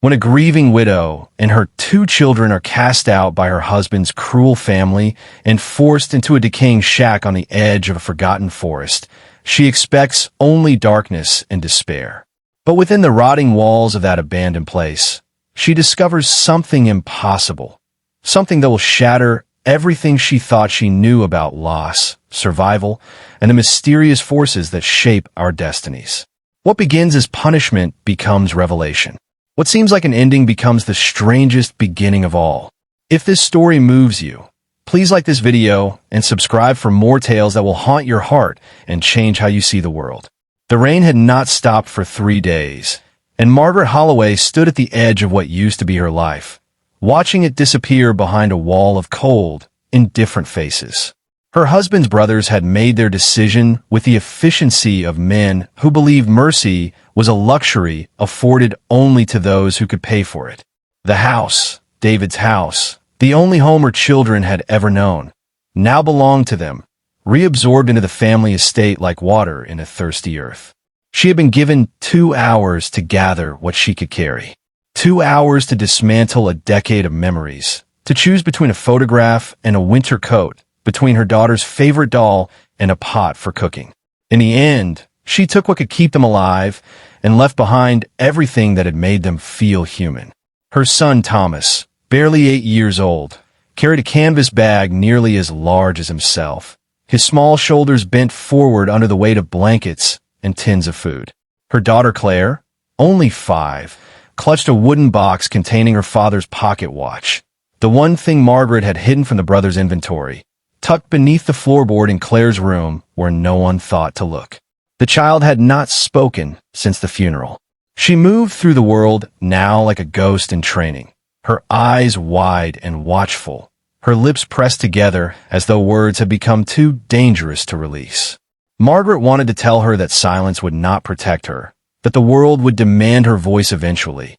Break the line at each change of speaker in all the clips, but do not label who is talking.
When a grieving widow and her 2 children are cast out by her husband's cruel family and forced into a decaying shack on the edge of a forgotten forest, she expects only darkness and despair. But within the rotting walls of that abandoned place, she discovers something impossible, something that will shatter everything she thought she knew about loss, survival, and the mysterious forces that shape our destinies. What begins as punishment becomes revelation. What seems like an ending becomes the strangest beginning of all. If this story moves you, please like this video and subscribe for more tales that will haunt your heart and change how you see the world. The rain had not stopped for 3 days, and Margaret Holloway stood at the edge of what used to be her life, watching it disappear behind a wall of cold, indifferent faces. Her husband's brothers had made their decision with the efficiency of men who believed mercy was a luxury afforded only to those who could pay for it. The house, David's house, the only home her children had ever known, now belonged to them, reabsorbed into the family estate like water in a thirsty earth. She had been given 2 hours to gather what she could carry. 2 hours to dismantle a decade of memories, to choose between a photograph and a winter coat, between her daughter's favorite doll and a pot for cooking. In the end, she took what could keep them alive and left behind everything that had made them feel human. Her son Thomas, barely 8 years old, carried a canvas bag nearly as large as himself, his small shoulders bent forward under the weight of blankets and tins of food. Her daughter Claire, only 5, clutched a wooden box containing her father's pocket watch, the one thing Margaret had hidden from the brothers' inventory, tucked beneath the floorboard in Claire's room where no one thought to look. The child had not spoken since the funeral. She moved through the world now like a ghost in training, her eyes wide and watchful, her lips pressed together as though words had become too dangerous to release. Margaret wanted to tell her that silence would not protect her, that the world would demand her voice eventually.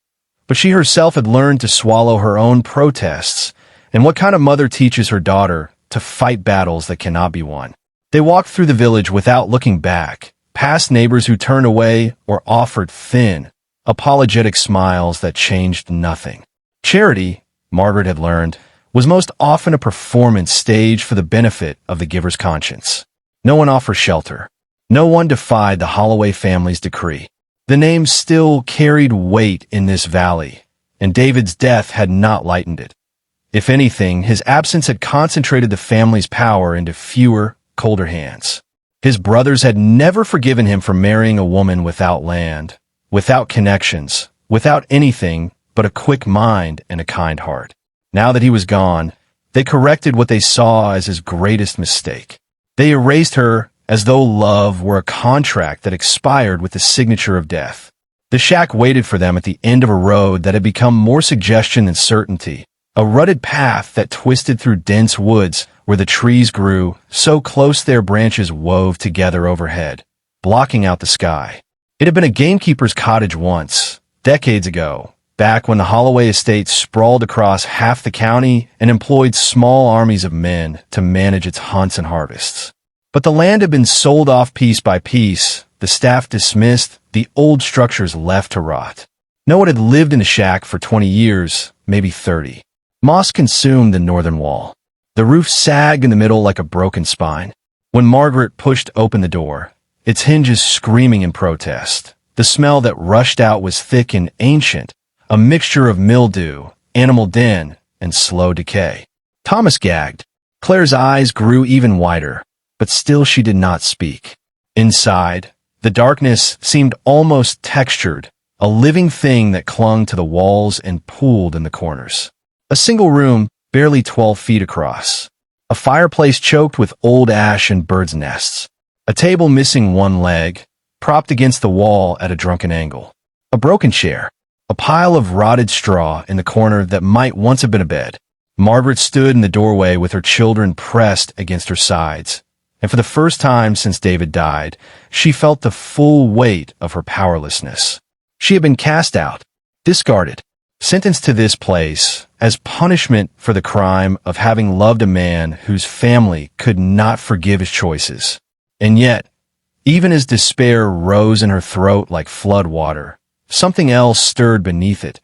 But she herself had learned to swallow her own protests, and what kind of mother teaches her daughter to fight battles that cannot be won? They walked through the village without looking back, past neighbors who turned away or offered thin, apologetic smiles that changed nothing. Charity, Margaret had learned, was most often a performance staged for the benefit of the giver's conscience. No one offered shelter. No one defied the Holloway family's decree. The name still carried weight in this valley, and David's death had not lightened it. If anything, his absence had concentrated the family's power into fewer, colder hands. His brothers had never forgiven him for marrying a woman without land, without connections, without anything but a quick mind and a kind heart. Now that he was gone, they corrected what they saw as his greatest mistake. They erased her as though love were a contract that expired with the signature of death. The shack waited for them at the end of a road that had become more suggestion than certainty, a rutted path that twisted through dense woods where the trees grew so close their branches wove together overhead, blocking out the sky. It had been a gamekeeper's cottage once, decades ago, back when the Holloway estate sprawled across half the county and employed small armies of men to manage its hunts and harvests. But the land had been sold off piece by piece, the staff dismissed, the old structures left to rot. No one had lived in the shack for 20 years, maybe 30. Moss consumed the northern wall. The roof sagged in the middle like a broken spine. When Margaret pushed open the door, its hinges screaming in protest, the smell that rushed out was thick and ancient, a mixture of mildew, animal den, and slow decay. Thomas gagged. Claire's eyes grew even wider, but still she did not speak. Inside, the darkness seemed almost textured, a living thing that clung to the walls and pooled in the corners. A single room, barely 12 feet across. A fireplace choked with old ash and birds' nests. A table missing one leg, propped against the wall at a drunken angle. A broken chair. A pile of rotted straw in the corner that might once have been a bed. Margaret stood in the doorway with her children pressed against her sides, and for the first time since David died, she felt the full weight of her powerlessness. She had been cast out, discarded, sentenced to this place as punishment for the crime of having loved a man whose family could not forgive his choices. And yet, even as despair rose in her throat like flood water, something else stirred beneath it,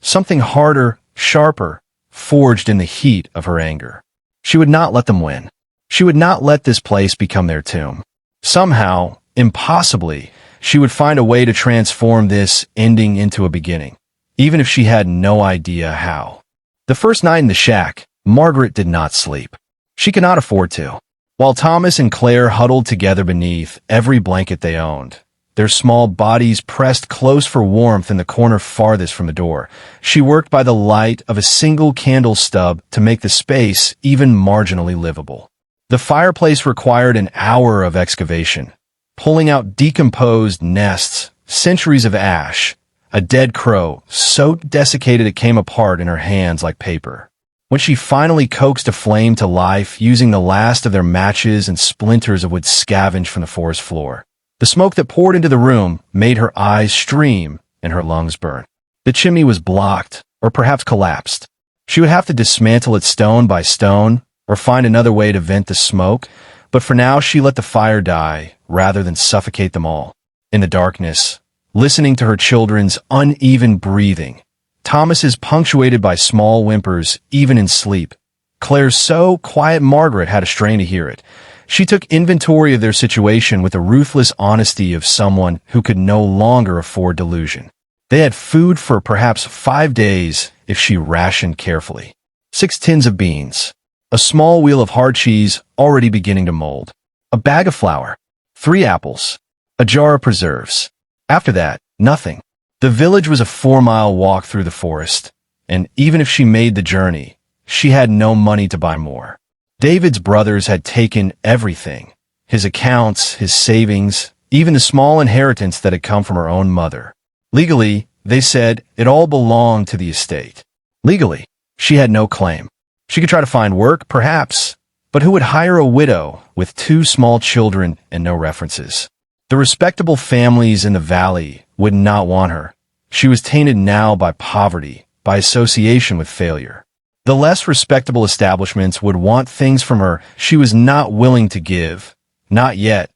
something harder, sharper, forged in the heat of her anger. She would not let them win. She would not let this place become their tomb. Somehow, impossibly, she would find a way to transform this ending into a beginning, even if she had no idea how. The first night in the shack, Margaret did not sleep. She could not afford to. While Thomas and Claire huddled together beneath every blanket they owned, their small bodies pressed close for warmth in the corner farthest from the door, she worked by the light of a single candle stub to make the space even marginally livable. The fireplace required an hour of excavation, pulling out decomposed nests, centuries of ash, a dead crow so desiccated it came apart in her hands like paper. When she finally coaxed a flame to life using the last of their matches and splinters of wood scavenged from the forest floor, the smoke that poured into the room made her eyes stream and her lungs burn. The chimney was blocked, or perhaps collapsed. She would have to dismantle it stone by stone, or find another way to vent the smoke, but for now she let the fire die rather than suffocate them all. In the darkness, listening to her children's uneven breathing, Thomas's punctuated by small whimpers even in sleep, Claire's so quiet Margaret had a strain to hear it. She took inventory of their situation with the ruthless honesty of someone who could no longer afford delusion. They had food for perhaps 5 days if she rationed carefully. 6 tins of beans, a small wheel of hard cheese already beginning to mold, a bag of flour, 3 apples, a jar of preserves. After that, nothing. The village was a 4-mile walk through the forest, and even if she made the journey, she had no money to buy more. David's brothers had taken everything, his accounts, his savings, even the small inheritance that had come from her own mother. Legally, they said, it all belonged to the estate. Legally, she had no claim. She could try to find work, perhaps, but who would hire a widow with 2 small children and no references? The respectable families in the valley would not want her. She was tainted now by poverty, by association with failure. The less respectable establishments would want things from her she was not willing to give, not yet,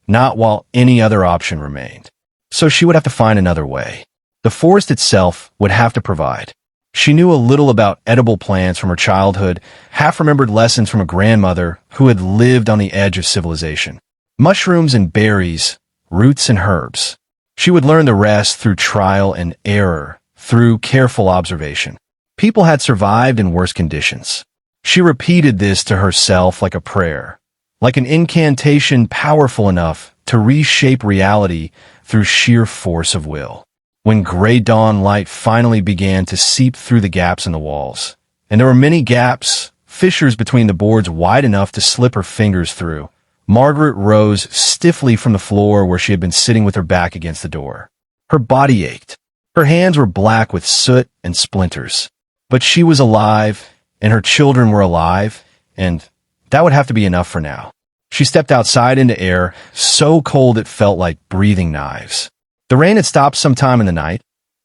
not while any other option remained. So she would have to find another way. The forest itself would have to provide. She knew a little about edible plants from her childhood, half-remembered lessons from a grandmother who had lived on the edge of civilization. Mushrooms and berries, roots and herbs. She would learn the rest through trial and error, through careful observation. People had survived in worse conditions. She repeated this to herself like a prayer, like an incantation powerful enough to reshape reality through sheer force of will. When gray dawn light finally began to seep through the gaps in the walls, and there were many gaps, fissures between the boards wide enough to slip her fingers through, Margaret rose stiffly from the floor where she had been sitting with her back against the door. Her body ached. Her hands were black with soot and splinters. But she was alive, and her children were alive, and that would have to be enough for now. She stepped outside into air, so cold it felt like breathing knives. The rain had stopped sometime in the night,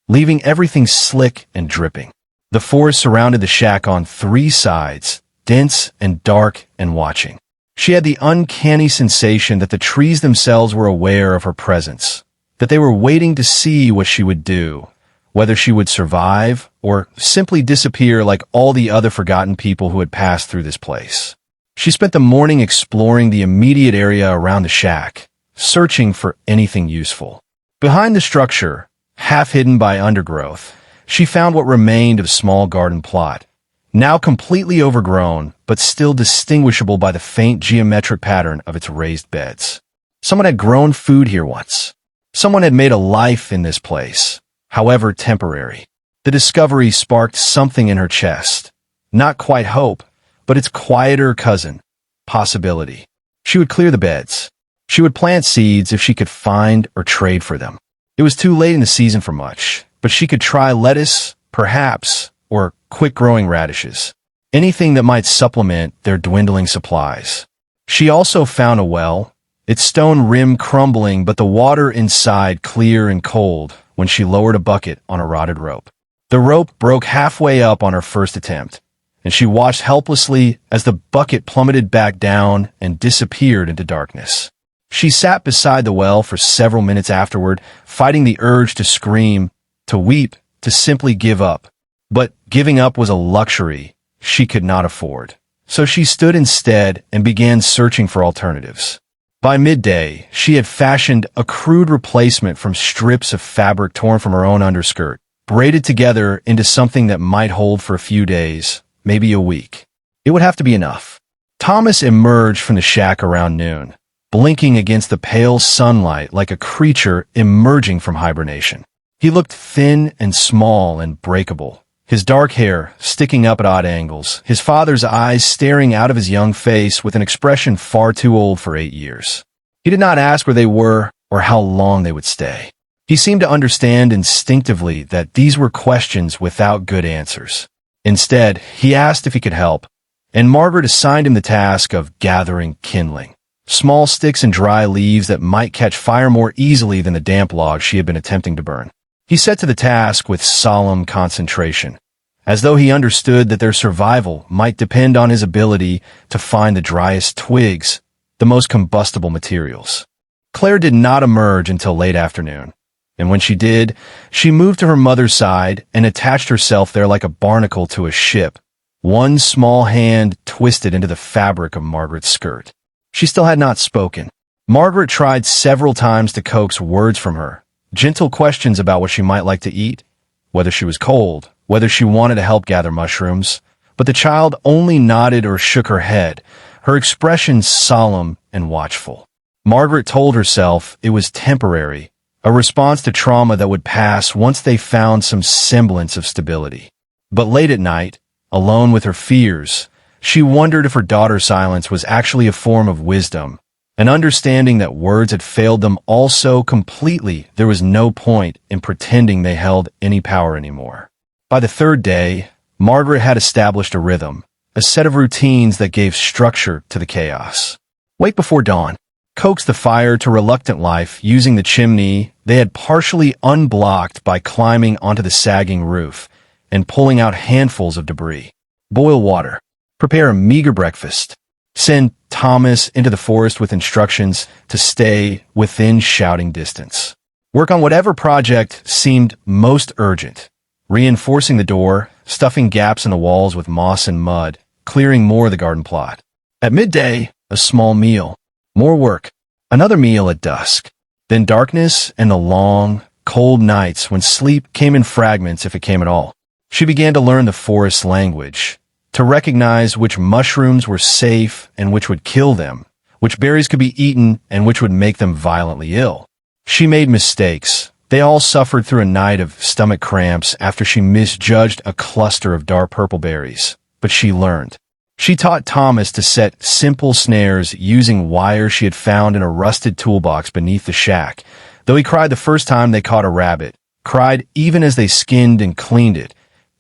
leaving everything slick and dripping. The forest surrounded the shack on 3 sides, dense and dark and watching. She had the uncanny sensation that the trees themselves were aware of her presence, that they were waiting to see what she would do, whether she would survive or simply disappear like all the other forgotten people who had passed through this place. She spent the morning exploring the immediate area around the shack, searching for anything useful. Behind the structure, half hidden by undergrowth, she found what remained of a small garden plot, now completely overgrown but still distinguishable by the faint geometric pattern of its raised beds. Someone had grown food here once. Someone had made a life in this place, however temporary. The discovery sparked something in her chest. Not quite hope, but its quieter cousin, possibility. She would clear the beds. She would plant seeds if she could find or trade for them. It was too late in the season for much, but she could try lettuce, perhaps, or quick-growing radishes. Anything that might supplement their dwindling supplies. She also found a well, its stone rim crumbling but the water inside clear and cold when she lowered a bucket on a rotted rope. The rope broke halfway up on her first attempt, and she watched helplessly as the bucket plummeted back down and disappeared into darkness. She sat beside the well for several minutes afterward, fighting the urge to scream, to weep, to simply give up. But giving up was a luxury she could not afford. So she stood instead and began searching for alternatives. By midday, she had fashioned a crude replacement from strips of fabric torn from her own underskirt, braided together into something that might hold for a few days, maybe a week. It would have to be enough. Thomas emerged from the shack around noon, blinking against the pale sunlight like a creature emerging from hibernation. He looked thin and small and breakable, his dark hair sticking up at odd angles, his father's eyes staring out of his young face with an expression far too old for 8 years. He did not ask where they were or how long they would stay. He seemed to understand instinctively that these were questions without good answers. Instead, he asked if he could help, and Margaret assigned him the task of gathering kindling, small sticks and dry leaves that might catch fire more easily than the damp logs she had been attempting to burn. He set to the task with solemn concentration, as though he understood that their survival might depend on his ability to find the driest twigs, the most combustible materials. Claire did not emerge until late afternoon, and when she did, she moved to her mother's side and attached herself there like a barnacle to a ship, one small hand twisted into the fabric of Margaret's skirt. She still had not spoken. Margaret tried several times to coax words from her, gentle questions about what she might like to eat, whether she was cold, whether she wanted to help gather mushrooms, but the child only nodded or shook her head, her expression solemn and watchful. Margaret told herself it was temporary, a response to trauma that would pass once they found some semblance of stability. But late at night, alone with her fears, she wondered if her daughter's silence was actually a form of wisdom, an understanding that words had failed them all so completely there was no point in pretending they held any power anymore. By the third day, Margaret had established a rhythm, a set of routines that gave structure to the chaos. Wake before dawn, coax the fire to reluctant life using the chimney they had partially unblocked by climbing onto the sagging roof and pulling out handfuls of debris. Boil water. Prepare a meager breakfast. Send Thomas into the forest with instructions to stay within shouting distance. Work on whatever project seemed most urgent, reinforcing the door, stuffing gaps in the walls with moss and mud, clearing more of the garden plot. At midday, a small meal. More work. Another meal at dusk. Then darkness and the long, cold nights when sleep came in fragments if it came at all. She began to learn the forest language, to recognize which mushrooms were safe and which would kill them, which berries could be eaten and which would make them violently ill. She made mistakes. They all suffered through a night of stomach cramps after she misjudged a cluster of dark purple berries. But she learned. She taught Thomas to set simple snares using wire she had found in a rusted toolbox beneath the shack, though he cried the first time they caught a rabbit, cried even as they skinned and cleaned it,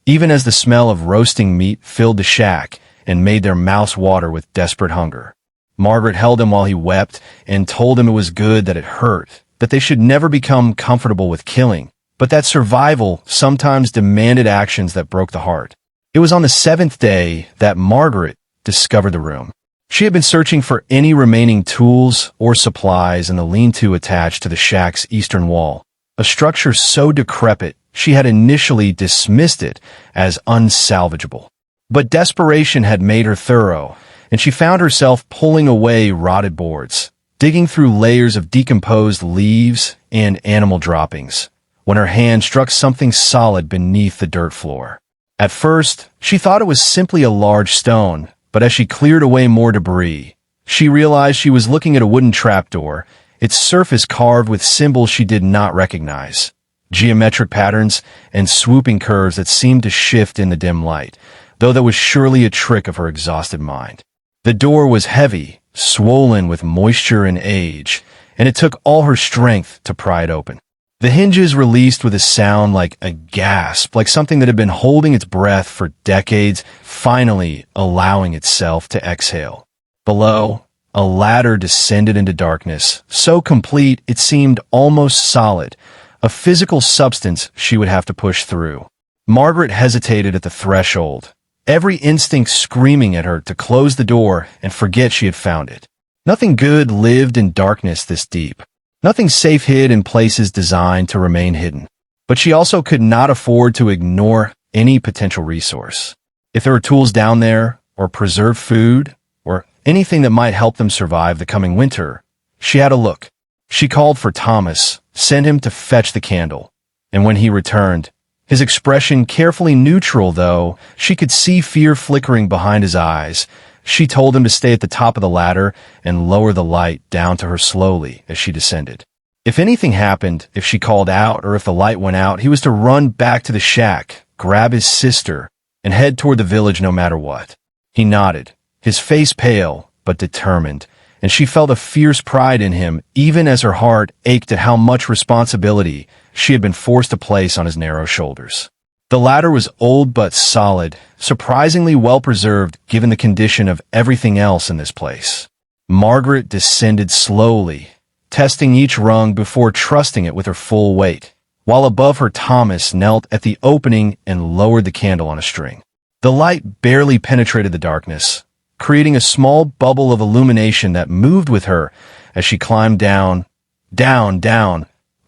even as the smell of roasting meat filled the shack and made their mouths water with desperate hunger. Margaret held him while he wept and told him it was good that it hurt, that they should never become comfortable with killing, but that survival sometimes demanded actions that broke the heart. It was on the 7th day that Margaret discovered the room. She had been searching for any remaining tools or supplies in the lean-to attached to the shack's eastern wall, a structure so decrepit she had initially dismissed it as unsalvageable. But desperation had made her thorough, and she found herself pulling away rotted boards, digging through layers of decomposed leaves and animal droppings, when her hand struck something solid beneath the dirt floor. At first, she thought it was simply a large stone, but as she cleared away more debris, she realized she was looking at a wooden trapdoor, its surface carved with symbols she did not recognize, geometric patterns and swooping curves that seemed to shift in the dim light, though that was surely a trick of her exhausted mind. The door was heavy, swollen with moisture and age, and it took all her strength to pry it open. The hinges released with a sound like a gasp, like something that had been holding its breath for decades, finally allowing itself to exhale. Below, a ladder descended into darkness, so complete it seemed almost solid, a physical substance she would have to push through. Margaret hesitated at the threshold, every instinct screaming at her to close the door and forget she had found it. Nothing good lived in darkness this deep. Nothing safe hid in places designed to remain hidden. But she also could not afford to ignore any potential resource. If there were tools down there, or preserved food, or anything that might help them survive the coming winter, she had a look. She called for Thomas, sent him to fetch the candle, and when he returned, his expression carefully neutral though, she could see fear flickering behind his eyes. She told him to stay at the top of the ladder and lower the light down to her slowly as she descended. If anything happened, if she called out or if the light went out, he was to run back to the shack, grab his sister, and head toward the village no matter what. He nodded, his face pale but determined, and she felt a fierce pride in him even as her heart ached at how much responsibility she had been forced to place on his narrow shoulders. The ladder was old but solid, surprisingly well-preserved given the condition of everything else in this place. Margaret descended slowly, testing each rung before trusting it with her full weight, while above her Thomas knelt at the opening and lowered the candle on a string. The light barely penetrated the darkness, creating a small bubble of illumination that moved with her as she climbed down,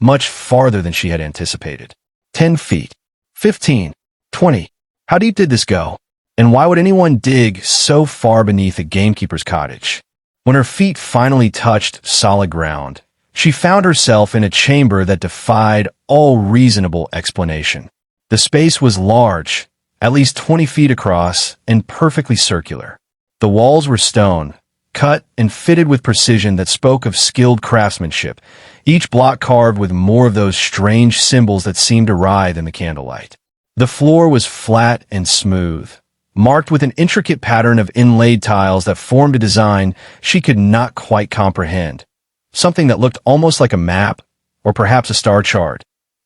much farther than she had anticipated. 10 feet. 15. 20. How deep did this go? And why would anyone dig so far beneath a gamekeeper's cottage? When her feet finally touched solid ground, she found herself in a chamber that defied all reasonable explanation. The space was large, at least 20 feet across, and perfectly circular. The walls were stone, cut and fitted with precision that spoke of skilled craftsmanship, each block carved with more of those strange symbols that seemed to writhe in the candlelight. The floor was flat and smooth, marked with an intricate pattern of inlaid tiles that formed a design she could not quite comprehend, something that looked almost like a map, or perhaps a star chart,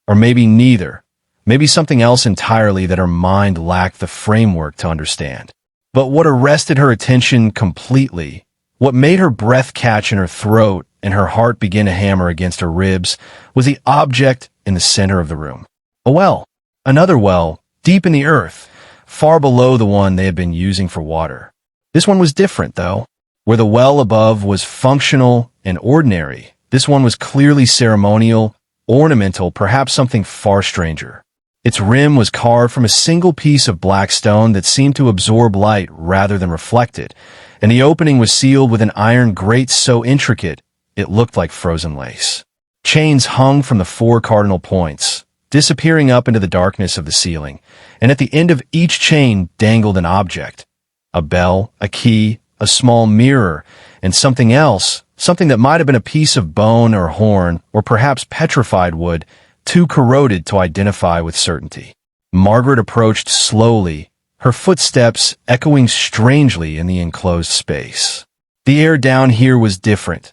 or maybe neither, maybe something else entirely that her mind lacked the framework to understand. But what arrested her attention completely, what made her breath catch in her throat and her heart begin to hammer against her ribs, was the object in the center of the room. A well. Another well, deep in the earth, far below the one they had been using for water. This one was different, though. Where the well above was functional and ordinary, this one was clearly ceremonial, ornamental, perhaps something far stranger. Its rim was carved from a single piece of black stone that seemed to absorb light rather than reflect it, and the opening was sealed with an iron grate so intricate it looked like frozen lace. Chains hung from the 4 cardinal points, disappearing up into the darkness of the ceiling, and at the end of each chain dangled an object. A bell, a key, a small mirror, and something else, something that might have been a piece of bone or horn, or perhaps petrified wood, too corroded to identify with certainty. Margaret approached slowly, her footsteps echoing strangely in the enclosed space. The air down here was different,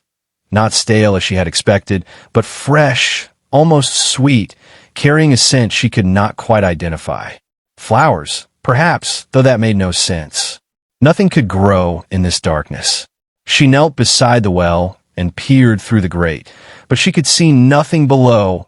not stale as she had expected, but fresh, almost sweet, carrying a scent she could not quite identify. Flowers, perhaps, though that made no sense. Nothing could grow in this darkness. She knelt beside the well and peered through the grate, but she could see nothing below,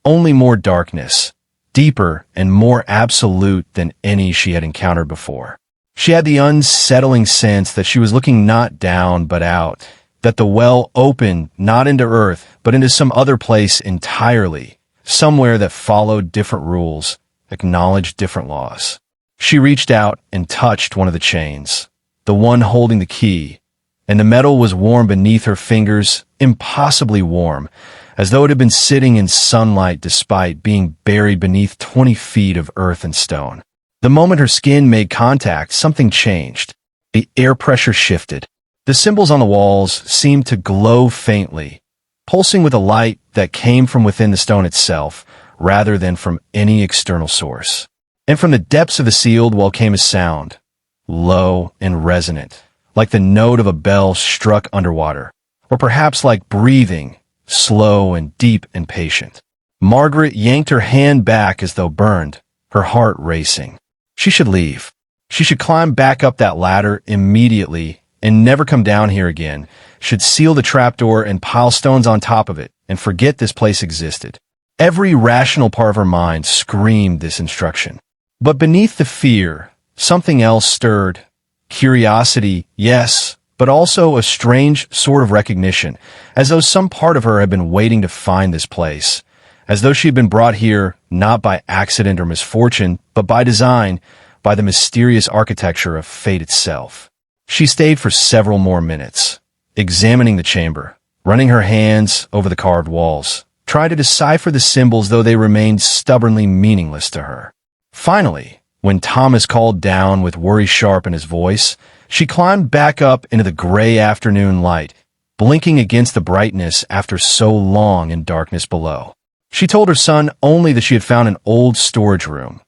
only more darkness, deeper and more absolute than any she had encountered before. She had the unsettling sense that she was looking not down but out, that the well opened not into earth but into some other place entirely, somewhere that followed different rules, acknowledged different laws. She reached out and touched one of the chains, the one holding the key, and the metal was warm beneath her fingers, impossibly warm, as though it had been sitting in sunlight despite being buried beneath 20 feet of earth and stone. The moment her skin made contact, something changed. The air pressure shifted. The symbols on the walls seemed to glow faintly, pulsing with a light that came from within the stone itself, rather than from any external source. And from the depths of the sealed well came a sound, low and resonant, like the note of a bell struck underwater, or perhaps like breathing, slow and deep and patient. Margaret yanked her hand back as though burned, her heart racing. She should leave. She should climb back up that ladder immediately and never come down here again, should seal the trapdoor and pile stones on top of it and forget this place existed. Every rational part of her mind screamed this instruction. But beneath the fear, something else stirred. Curiosity, yes, but also a strange sort of recognition, as though some part of her had been waiting to find this place, as though she had been brought here not by accident or misfortune, but by design, by the mysterious architecture of fate itself. She stayed for several more minutes, examining the chamber, running her hands over the carved walls, trying to decipher the symbols though they remained stubbornly meaningless to her. Finally, when Thomas called down with worry sharp in his voice, she climbed back up into the gray afternoon light, blinking against the brightness after so long in darkness below. She told her son only that she had found an old storage room,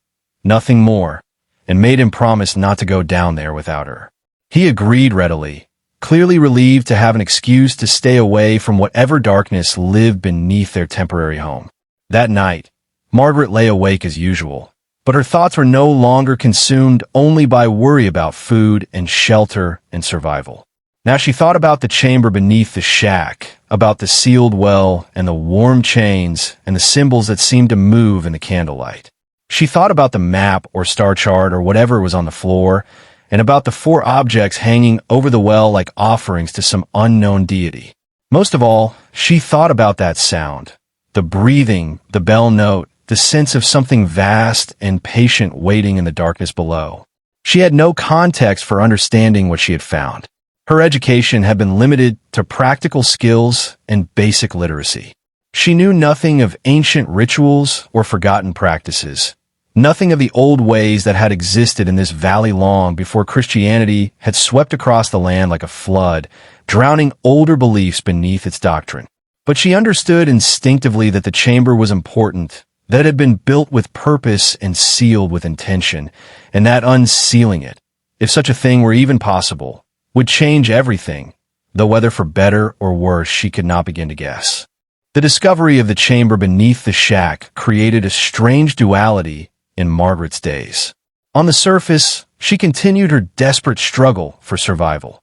nothing more, and made him promise not to go down there without her. He agreed readily, clearly relieved to have an excuse to stay away from whatever darkness lived beneath their temporary home. That night, Margaret lay awake as usual, but her thoughts were no longer consumed only by worry about food and shelter and survival. Now she thought about the chamber beneath the shack, about the sealed well and the warm chains and the symbols that seemed to move in the candlelight. She thought about the map or star chart or whatever was on the floor, and about the 4 objects hanging over the well like offerings to some unknown deity. Most of all, she thought about that sound, the breathing, the bell note, the sense of something vast and patient waiting in the darkness below. She had no context for understanding what she had found. Her education had been limited to practical skills and basic literacy. She knew nothing of ancient rituals or forgotten practices, nothing of the old ways that had existed in this valley long before Christianity had swept across the land like a flood, drowning older beliefs beneath its doctrine. But she understood instinctively that the chamber was important, that it had been built with purpose and sealed with intention, and that unsealing it, if such a thing were even possible, would change everything, though whether for better or worse she could not begin to guess. The discovery of the chamber beneath the shack created a strange duality in Margaret's days. On the surface, she continued her desperate struggle for survival,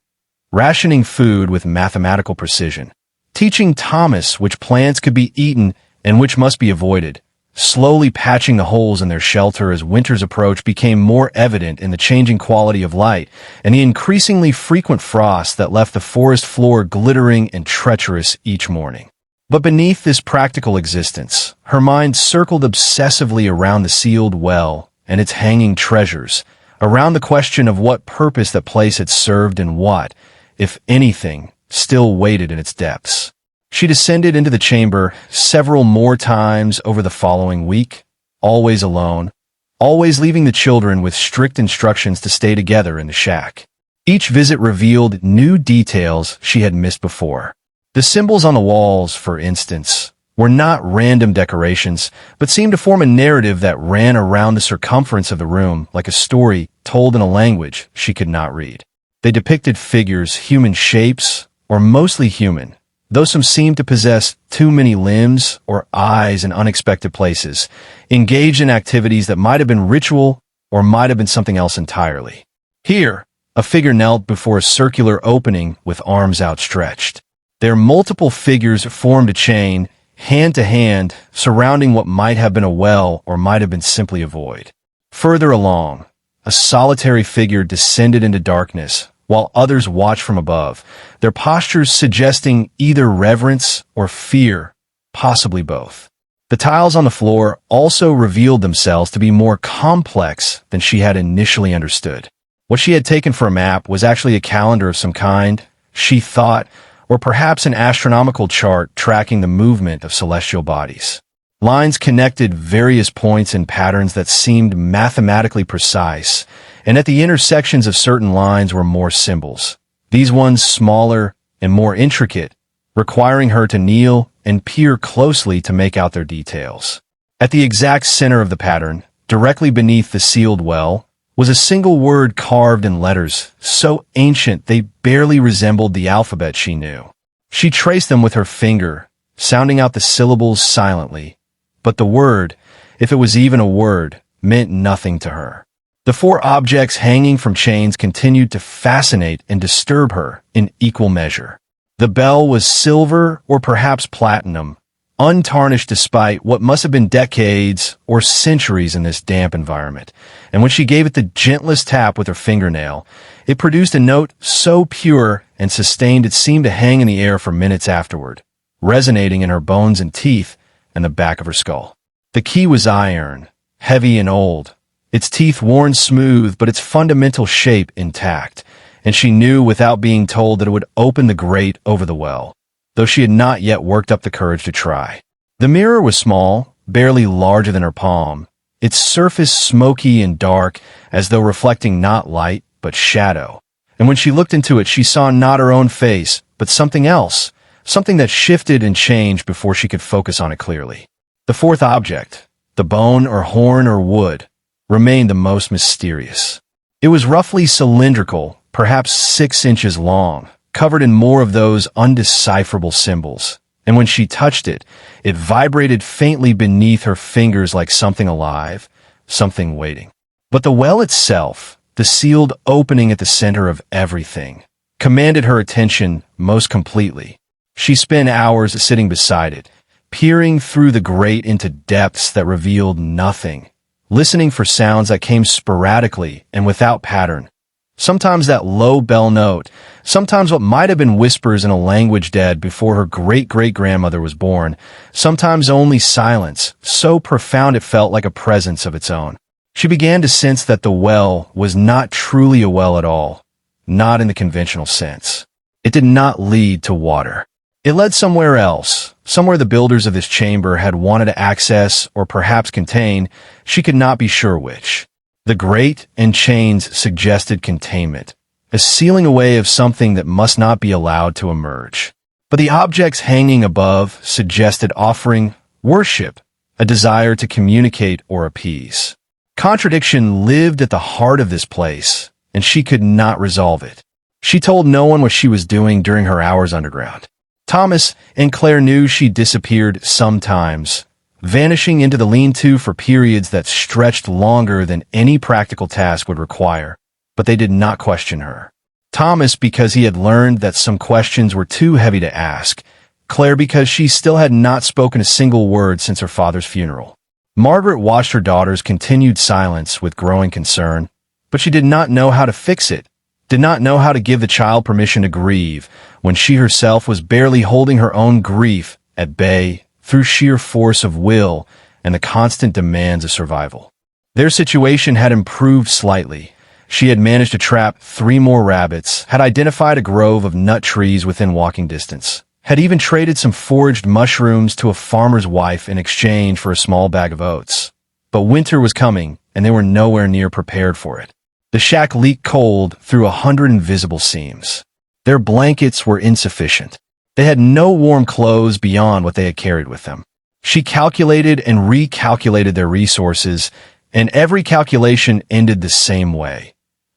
rationing food with mathematical precision, teaching Thomas which plants could be eaten and which must be avoided, slowly patching the holes in their shelter as winter's approach became more evident in the changing quality of light and the increasingly frequent frost that left the forest floor glittering and treacherous each morning. But beneath this practical existence, her mind circled obsessively around the sealed well and its hanging treasures, around the question of what purpose that place had served and what, if anything, still waited in its depths. She descended into the chamber several more times over the following week, always alone, always leaving the children with strict instructions to stay together in the shack. Each visit revealed new details she had missed before. The symbols on the walls, for instance, were not random decorations, but seemed to form a narrative that ran around the circumference of the room like a story told in a language she could not read. They depicted figures, human shapes, or mostly human, though some seemed to possess too many limbs or eyes in unexpected places, engaged in activities that might have been ritual or might have been something else entirely. Here, a figure knelt before a circular opening with arms outstretched. Their multiple figures formed a chain, hand to hand, surrounding what might have been a well or might have been simply a void. Further along, a solitary figure descended into darkness, while others watched from above, their postures suggesting either reverence or fear, possibly both. The tiles on the floor also revealed themselves to be more complex than she had initially understood. What she had taken for a map was actually a calendar of some kind, she thought, or perhaps an astronomical chart tracking the movement of celestial bodies. Lines connected various points in patterns that seemed mathematically precise, and at the intersections of certain lines were more symbols, these ones smaller and more intricate, requiring her to kneel and peer closely to make out their details. At the exact center of the pattern, directly beneath the sealed well, was a single word carved in letters so ancient they barely resembled the alphabet she knew. She traced them with her finger, sounding out the syllables silently, but the word, if it was even a word, meant nothing to her. The 4 objects hanging from chains continued to fascinate and disturb her in equal measure. The bell was silver or perhaps platinum, untarnished despite what must have been decades or centuries in this damp environment, and when she gave it the gentlest tap with her fingernail, it produced a note so pure and sustained it seemed to hang in the air for minutes afterward, resonating in her bones and teeth and the back of her skull. The key was iron, heavy and old, its teeth worn smooth but its fundamental shape intact, and she knew without being told that it would open the grate over the well, though she had not yet worked up the courage to try. The mirror was small, barely larger than her palm, its surface smoky and dark, as though reflecting not light, but shadow. And when she looked into it, she saw not her own face, but something else, something that shifted and changed before she could focus on it clearly. The fourth object, the bone or horn or wood, remained the most mysterious. It was roughly cylindrical, perhaps 6 inches long, covered in more of those undecipherable symbols, and when she touched it, it vibrated faintly beneath her fingers like something alive, something waiting. But the well itself, the sealed opening at the center of everything, commanded her attention most completely. She spent hours sitting beside it, peering through the grate into depths that revealed nothing, listening for sounds that came sporadically and without pattern. Sometimes that low bell note, sometimes what might have been whispers in a language dead before her great-great-grandmother was born, sometimes only silence, so profound it felt like a presence of its own. She began to sense that the well was not truly a well at all, not in the conventional sense. It did not lead to water. It led somewhere else, somewhere the builders of this chamber had wanted to access or perhaps contain, she could not be sure which. The grate and chains suggested containment, a sealing away of something that must not be allowed to emerge. But the objects hanging above suggested offering worship, a desire to communicate or appease. Contradiction lived at the heart of this place, and she could not resolve it. She told no one what she was doing during her hours underground. Thomas and Claire knew she disappeared sometimes, vanishing into the lean-to for periods that stretched longer than any practical task would require, but they did not question her. Thomas because he had learned that some questions were too heavy to ask, Claire because she still had not spoken a single word since her father's funeral. Margaret watched her daughter's continued silence with growing concern, but she did not know how to fix it, did not know how to give the child permission to grieve when she herself was barely holding her own grief at bay through sheer force of will and the constant demands of survival. Their situation had improved slightly. She had managed to trap 3 more rabbits, had identified a grove of nut trees within walking distance, had even traded some foraged mushrooms to a farmer's wife in exchange for a small bag of oats. But winter was coming, and they were nowhere near prepared for it. The shack leaked cold through 100 invisible seams. Their blankets were insufficient. They had no warm clothes beyond what they had carried with them. She calculated and recalculated their resources, and every calculation ended the same way.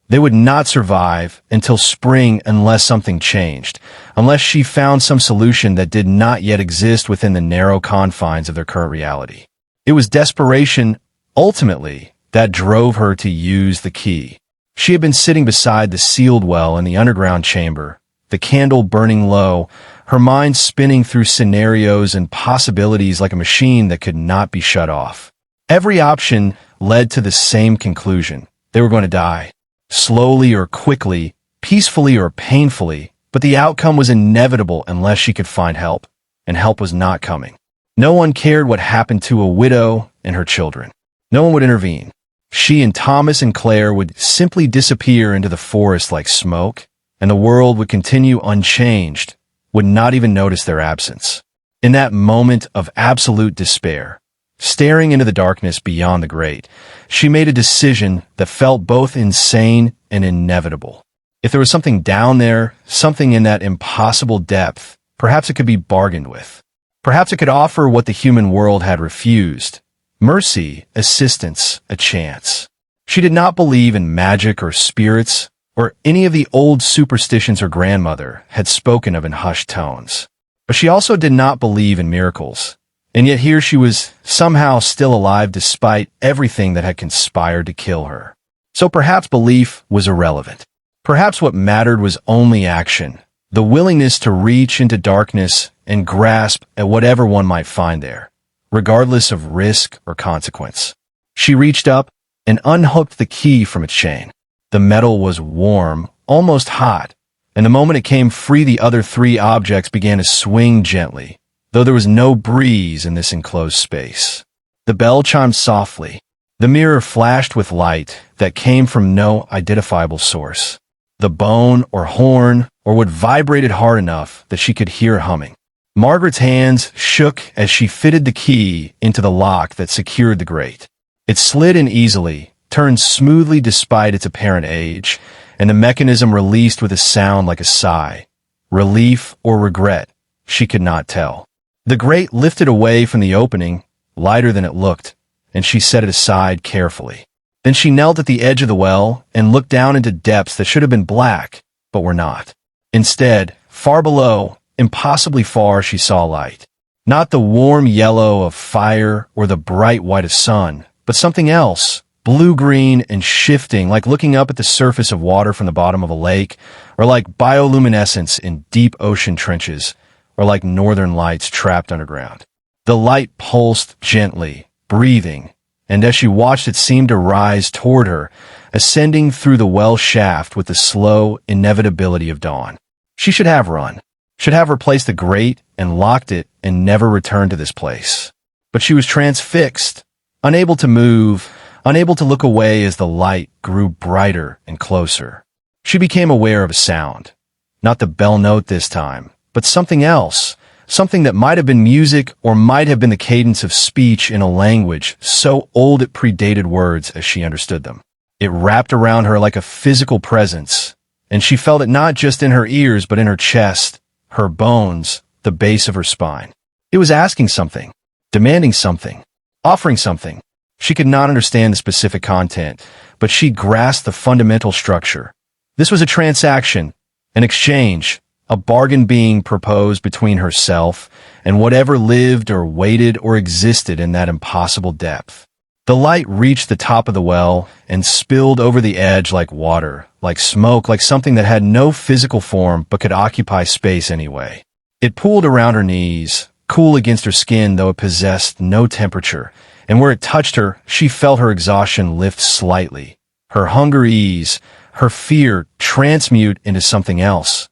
They would not survive until spring unless something changed, unless she found some solution that did not yet exist within the narrow confines of their current reality. It was desperation, ultimately, that drove her to use the key. She had been sitting beside the sealed well in the underground chamber, the candle burning low, her mind spinning through scenarios and possibilities like a machine that could not be shut off. Every option led to the same conclusion. They were going to die. Slowly or quickly, peacefully or painfully, but the outcome was inevitable unless she could find help, and help was not coming. No one cared what happened to a widow and her children. No one would intervene. She and Thomas and Claire would simply disappear into the forest like smoke, and the world would continue unchanged, would not even notice their absence. In that moment of absolute despair, staring into the darkness beyond the grate, she made a decision that felt both insane and inevitable. If there was something down there, something in that impossible depth, perhaps it could be bargained with. Perhaps it could offer what the human world had refused: mercy, assistance, a chance. She did not believe in magic or spirits, or any of the old superstitions her grandmother had spoken of in hushed tones. But she also did not believe in miracles. And yet here she was, somehow still alive despite everything that had conspired to kill her. So perhaps belief was irrelevant. Perhaps what mattered was only action, the willingness to reach into darkness and grasp at whatever one might find there, regardless of risk or consequence. She reached up and unhooked the key from its chain. The metal was warm, almost hot, and the moment it came free, the other 3 objects began to swing gently, though there was no breeze in this enclosed space. The bell chimed softly. The mirror flashed with light that came from no identifiable source. The bone or horn or wood vibrated hard enough that she could hear humming. Margaret's hands shook as she fitted the key into the lock that secured the grate. It slid in easily, turned smoothly despite its apparent age, and the mechanism released with a sound like a sigh. Relief or regret, she could not tell. The grate lifted away from the opening, lighter than it looked, and she set it aside carefully. Then she knelt at the edge of the well and looked down into depths that should have been black, but were not. Instead, far below, impossibly far, she saw light. Not the warm yellow of fire or the bright white of sun, but something else, blue-green and shifting, like looking up at the surface of water from the bottom of a lake, or like bioluminescence in deep ocean trenches, or like northern lights trapped underground. The light pulsed gently, breathing, and as she watched it seemed to rise toward her, ascending through the well shaft with the slow inevitability of dawn. She should have run, should have replaced the grate and locked it and never returned to this place. But she was transfixed, unable to move, unable to look away as the light grew brighter and closer. She became aware of a sound, not the bell note this time, but something else, something that might have been music or might have been the cadence of speech in a language so old it predated words as she understood them. It wrapped around her like a physical presence, and she felt it not just in her ears but in her chest, her bones, the base of her spine. It was asking something, demanding something, offering something. She could not understand the specific content, but she grasped the fundamental structure. This was a transaction, an exchange, a bargain being proposed between herself and whatever lived or waited or existed in that impossible depth. The light reached the top of the well and spilled over the edge like water, like smoke, like something that had no physical form but could occupy space anyway. It pooled around her knees, cool against her skin though it possessed no temperature, and where it touched her, she felt her exhaustion lift slightly, her hunger ease, her fear transmute into something else.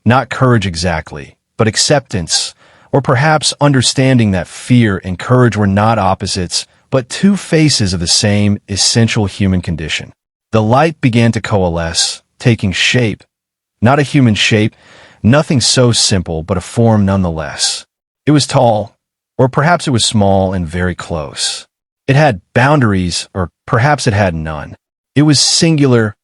Not courage exactly, but acceptance, or perhaps understanding that fear and courage were not opposites, but two faces of the same essential human condition. The light began to coalesce, taking shape. Not a human shape, nothing so simple, but a form nonetheless. It was tall, or perhaps it was small and very close. It had boundaries, or perhaps it had none. It was singular,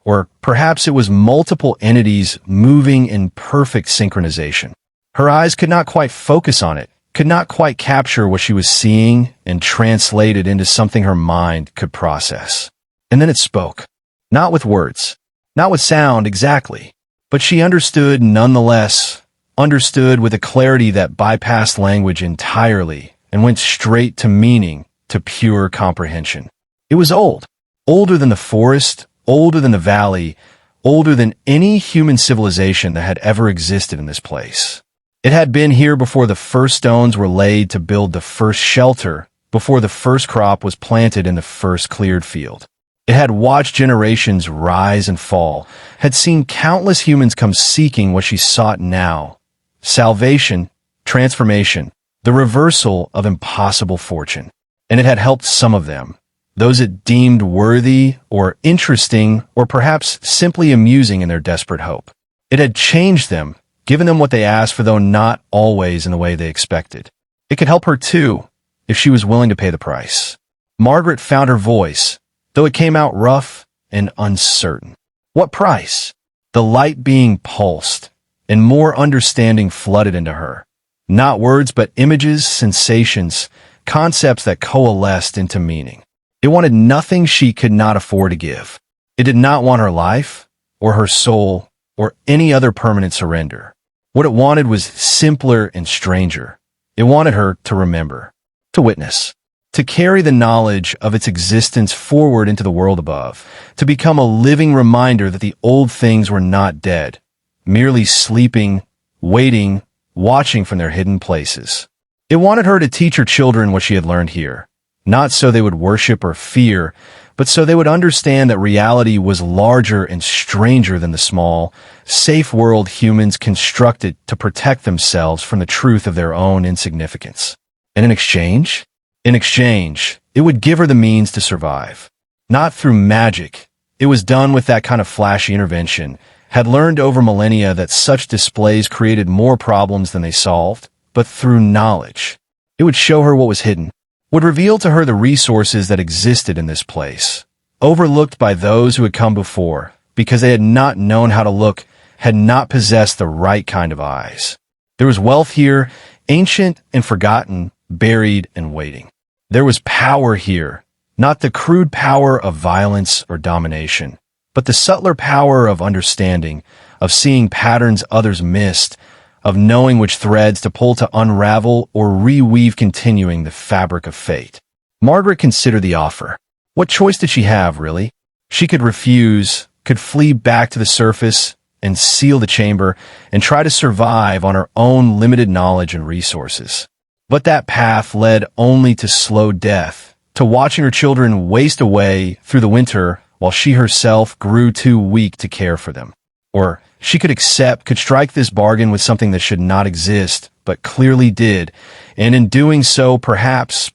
or perhaps it was multiple entities moving in perfect synchronization. Her eyes could not quite focus on it, could not quite capture what she was seeing and translate it into something her mind could process. And then it spoke. Not with words, not with sound exactly, but she understood nonetheless, understood with a clarity that bypassed language entirely and went straight to meaning, to pure comprehension. It was old, older than the forest, older than the valley, older than any human civilization that had ever existed in this place. It had been here before the first stones were laid to build the first shelter, before the first crop was planted in the first cleared field. It had watched generations rise and fall, had seen countless humans come seeking what she sought now: salvation, transformation, the reversal of impossible fortune. And it had helped some of them, those it deemed worthy or interesting or perhaps simply amusing in their desperate hope. It had changed them, given them what they asked for, though not always in the way they expected. It could help her too, if she was willing to pay the price. Margaret found her voice, though it came out rough and uncertain. What price? The light being pulsed, and more understanding flooded into her. Not words, but images, sensations, concepts that coalesced into meaning. It wanted nothing she could not afford to give. It did not want her life, or her soul, or any other permanent surrender. What it wanted was simpler and stranger. It wanted her to remember, to witness, to carry the knowledge of its existence forward into the world above, to become a living reminder that the old things were not dead, merely sleeping, waiting, watching from their hidden places. It wanted her to teach her children what she had learned here, not so they would worship or fear, but so they would understand that reality was larger and stranger than the small, safe world humans constructed to protect themselves from the truth of their own insignificance. And in exchange? In exchange, It would give her the means to survive. Not through magic. It was done with that kind of flashy intervention, had learned over millennia that such displays created more problems than they solved, but through knowledge. It would show her what was hidden, would reveal to her the resources that existed in this place, overlooked by those who had come before, because they had not known how to look, had not possessed the right kind of eyes. There was wealth here, ancient and forgotten, buried and waiting. There was power here, not the crude power of violence or domination, but the subtler power of understanding, of seeing patterns others missed, of knowing which threads to pull to unravel or reweave, continuing the fabric of fate. Margaret considered the offer. What choice did she have, really? She could refuse, could flee back to the surface and seal the chamber and try to survive on her own limited knowledge and resources. But that path led only to slow death, to watching her children waste away through the winter while she herself grew too weak to care for them. Or she could strike this bargain with something that should not exist, but clearly did, and in doing so, perhaps,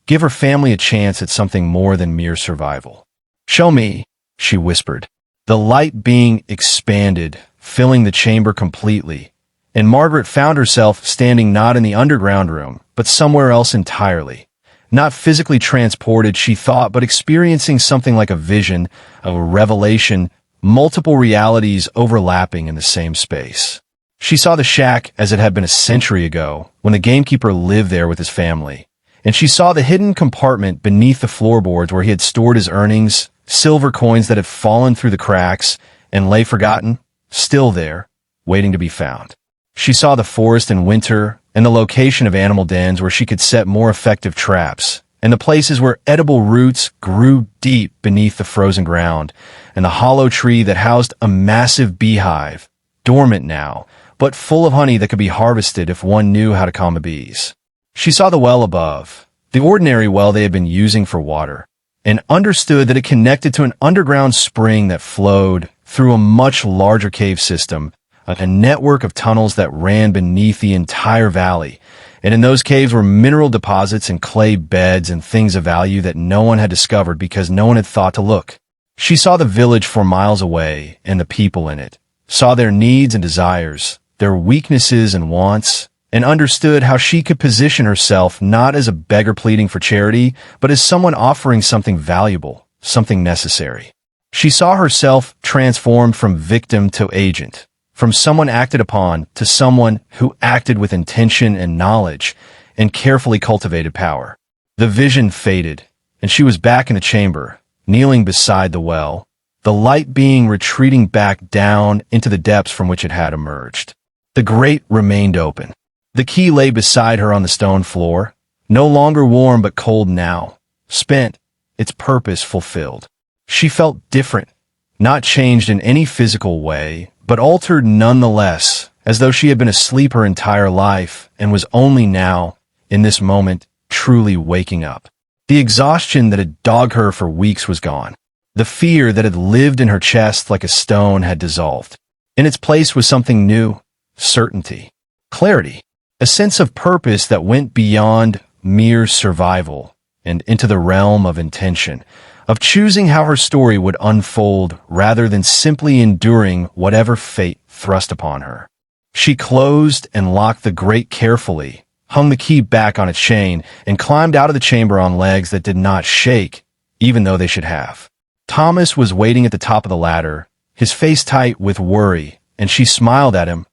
give her family a chance at something more than mere survival. "Show me," she whispered. The light being expanded, filling the chamber completely, and Margaret found herself standing not in the underground room, but somewhere else entirely. Not physically transported, she thought, but experiencing something like a vision, a revelation, multiple realities overlapping in the same space. She saw the shack as it had been a century ago, when the gamekeeper lived there with his family, and she saw the hidden compartment beneath the floorboards where he had stored his earnings, silver coins that had fallen through the cracks and lay forgotten, still there, waiting to be found. She saw the forest in winter and the location of animal dens where she could set more effective traps, and the places where edible roots grew deep beneath the frozen ground, and the hollow tree that housed a massive beehive, dormant now, but full of honey that could be harvested if one knew how to calm the bees. She saw the well above, the ordinary well they had been using for water, and understood that it connected to an underground spring that flowed through a much larger cave system, a network of tunnels that ran beneath the entire valley, and in those caves were mineral deposits and clay beds and things of value that no one had discovered because no one had thought to look. She saw the village 4 miles away and the people in it, saw their needs and desires, their weaknesses and wants, and understood how she could position herself not as a beggar pleading for charity, but as someone offering something valuable, something necessary. She saw herself transformed from victim to agent, from someone acted upon to someone who acted with intention and knowledge and carefully cultivated power. The vision faded, and she was back in the chamber, kneeling beside the well, the light being retreating back down into the depths from which it had emerged. The grate remained open. The key lay beside her on the stone floor, no longer warm but cold now, spent, its purpose fulfilled. She felt different, not changed in any physical way, but altered nonetheless, as though she had been asleep her entire life and was only now, in this moment, truly waking up. The exhaustion that had dogged her for weeks was gone. The fear that had lived in her chest like a stone had dissolved. In its place was something new, certainty, clarity, a sense of purpose that went beyond mere survival and into the realm of intention, of choosing how her story would unfold rather than simply enduring whatever fate thrust upon her. She closed and locked the grate carefully, hung the key back on its chain, and climbed out of the chamber on legs that did not shake, even though they should have. Thomas was waiting at the top of the ladder, his face tight with worry, and she smiled at him,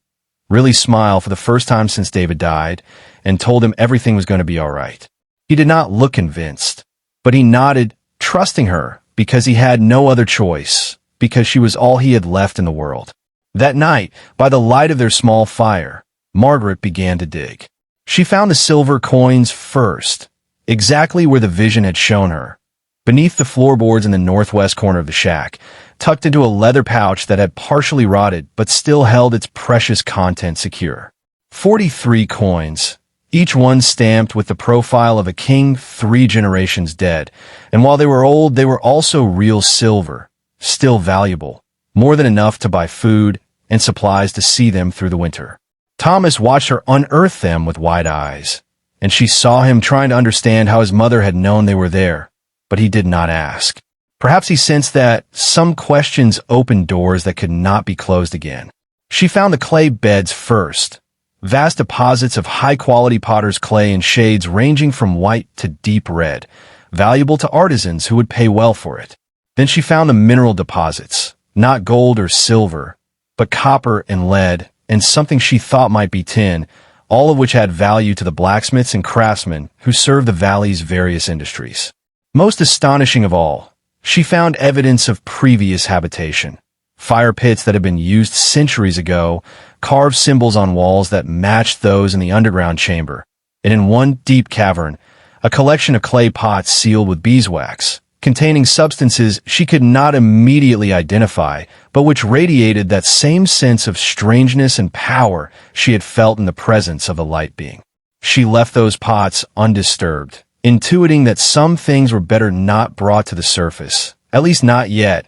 really smiled for the first time since David died, and told him everything was going to be all right. He did not look convinced, but he nodded, trusting her, because he had no other choice, because she was all he had left in the world. That night, by the light of their small fire, Margaret began to dig. She found the silver coins first, exactly where the vision had shown her, beneath the floorboards in the northwest corner of the shack, tucked into a leather pouch that had partially rotted but still held its precious content secure. 43 coins, each one stamped with the profile of a king 3 generations dead, and while they were old, they were also real silver, still valuable, more than enough to buy food and supplies to see them through the winter. Thomas watched her unearth them with wide eyes, and she saw him trying to understand how his mother had known they were there, but he did not ask. Perhaps he sensed that some questions opened doors that could not be closed again. She found the clay beds first, vast deposits of high-quality potter's clay in shades ranging from white to deep red, valuable to artisans who would pay well for it. Then she found the mineral deposits, not gold or silver, but copper and lead, and something she thought might be tin, all of which had value to the blacksmiths and craftsmen who served the valley's various industries. Most astonishing of all, she found evidence of previous habitation. Fire pits that had been used centuries ago, carved symbols on walls that matched those in the underground chamber, and in one deep cavern, a collection of clay pots sealed with beeswax, containing substances she could not immediately identify, but which radiated that same sense of strangeness and power she had felt in the presence of the light being. She left those pots undisturbed, intuiting that some things were better not brought to the surface, at least not yet,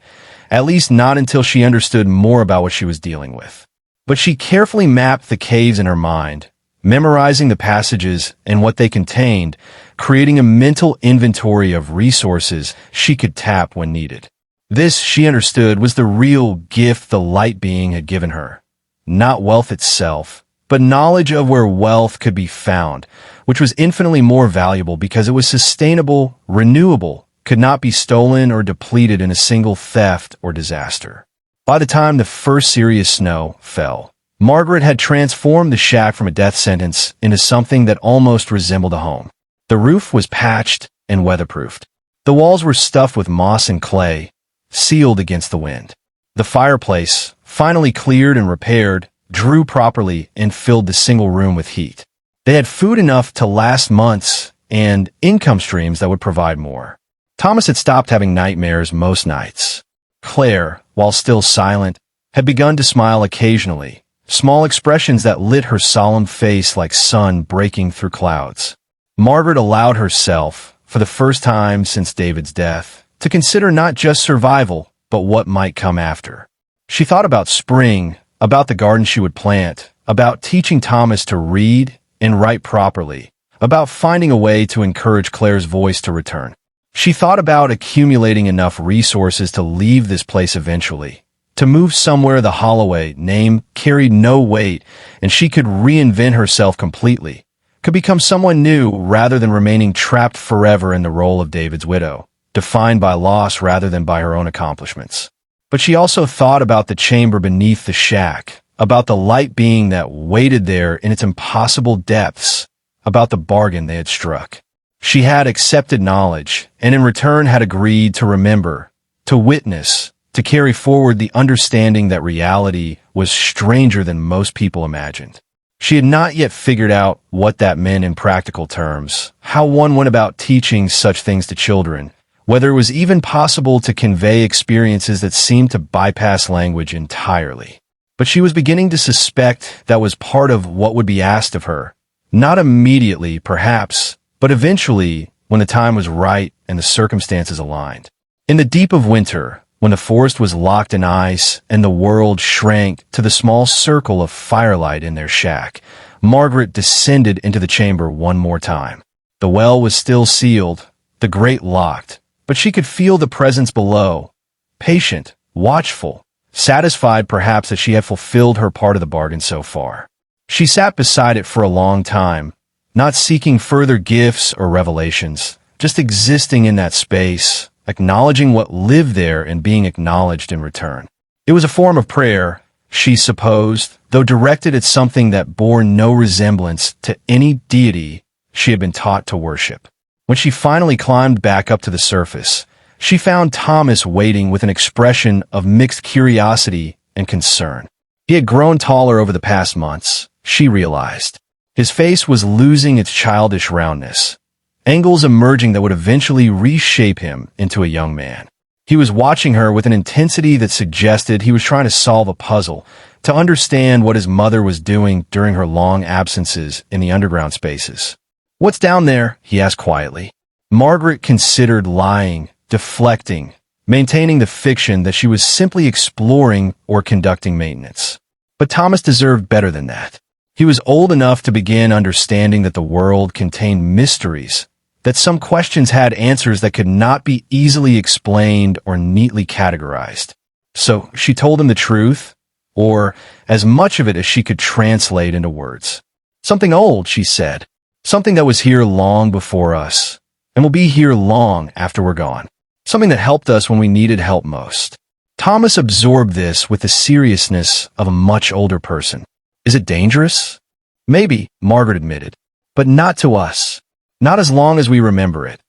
at least not until she understood more about what she was dealing with. But she carefully mapped the caves in her mind, memorizing the passages and what they contained, creating a mental inventory of resources she could tap when needed. This, she understood, was the real gift the light being had given her. Not wealth itself, but knowledge of where wealth could be found, which was infinitely more valuable because it was sustainable, renewable, could not be stolen or depleted in a single theft or disaster. By the time the first serious snow fell, Margaret had transformed the shack from a death sentence into something that almost resembled a home. The roof was patched and weatherproofed. The walls were stuffed with moss and clay, sealed against the wind. The fireplace, finally cleared and repaired, drew properly and filled the single room with heat. They had food enough to last months and income streams that would provide more. Thomas had stopped having nightmares most nights. Claire, while still silent, had begun to smile occasionally, small expressions that lit her solemn face like sun breaking through clouds. Margaret allowed herself, for the first time since David's death, to consider not just survival, but what might come after. She thought about spring, about the garden she would plant, about teaching Thomas to read and write properly, about finding a way to encourage Claire's voice to return. She thought about accumulating enough resources to leave this place eventually, to move somewhere the Holloway name carried no weight, and she could reinvent herself completely, could become someone new rather than remaining trapped forever in the role of David's widow, defined by loss rather than by her own accomplishments. But she also thought about the chamber beneath the shack, about the light being that waited there in its impossible depths, about the bargain they had struck. She had accepted knowledge, and in return had agreed to remember, to witness, to carry forward the understanding that reality was stranger than most people imagined. She had not yet figured out what that meant in practical terms, how one went about teaching such things to children, whether it was even possible to convey experiences that seemed to bypass language entirely. But she was beginning to suspect that was part of what would be asked of her. Not immediately, perhaps, but eventually, when the time was right and the circumstances aligned. In the deep of winter, when the forest was locked in ice and the world shrank to the small circle of firelight in their shack, Margaret descended into the chamber one more time. The well was still sealed, the grate locked, but she could feel the presence below, patient, watchful, satisfied perhaps that she had fulfilled her part of the bargain so far. She sat beside it for a long time, not seeking further gifts or revelations, just existing in that space, acknowledging what lived there and being acknowledged in return. It was a form of prayer, she supposed, though directed at something that bore no resemblance to any deity she had been taught to worship. When she finally climbed back up to the surface, she found Thomas waiting with an expression of mixed curiosity and concern. He had grown taller over the past months, she realized. His face was losing its childish roundness, angles emerging that would eventually reshape him into a young man. He was watching her with an intensity that suggested he was trying to solve a puzzle, to understand what his mother was doing during her long absences in the underground spaces. "What's down there?" he asked quietly. Margaret considered lying, deflecting, maintaining the fiction that she was simply exploring or conducting maintenance. But Thomas deserved better than that. He was old enough to begin understanding that the world contained mysteries, that some questions had answers that could not be easily explained or neatly categorized. So she told him the truth, or as much of it as she could translate into words. Something old, she said. Something that was here long before us, and will be here long after we're gone. Something that helped us when we needed help most. Thomas absorbed this with the seriousness of a much older person. Is it dangerous? Maybe, Margaret admitted, but not to us. Not as long as we remember it.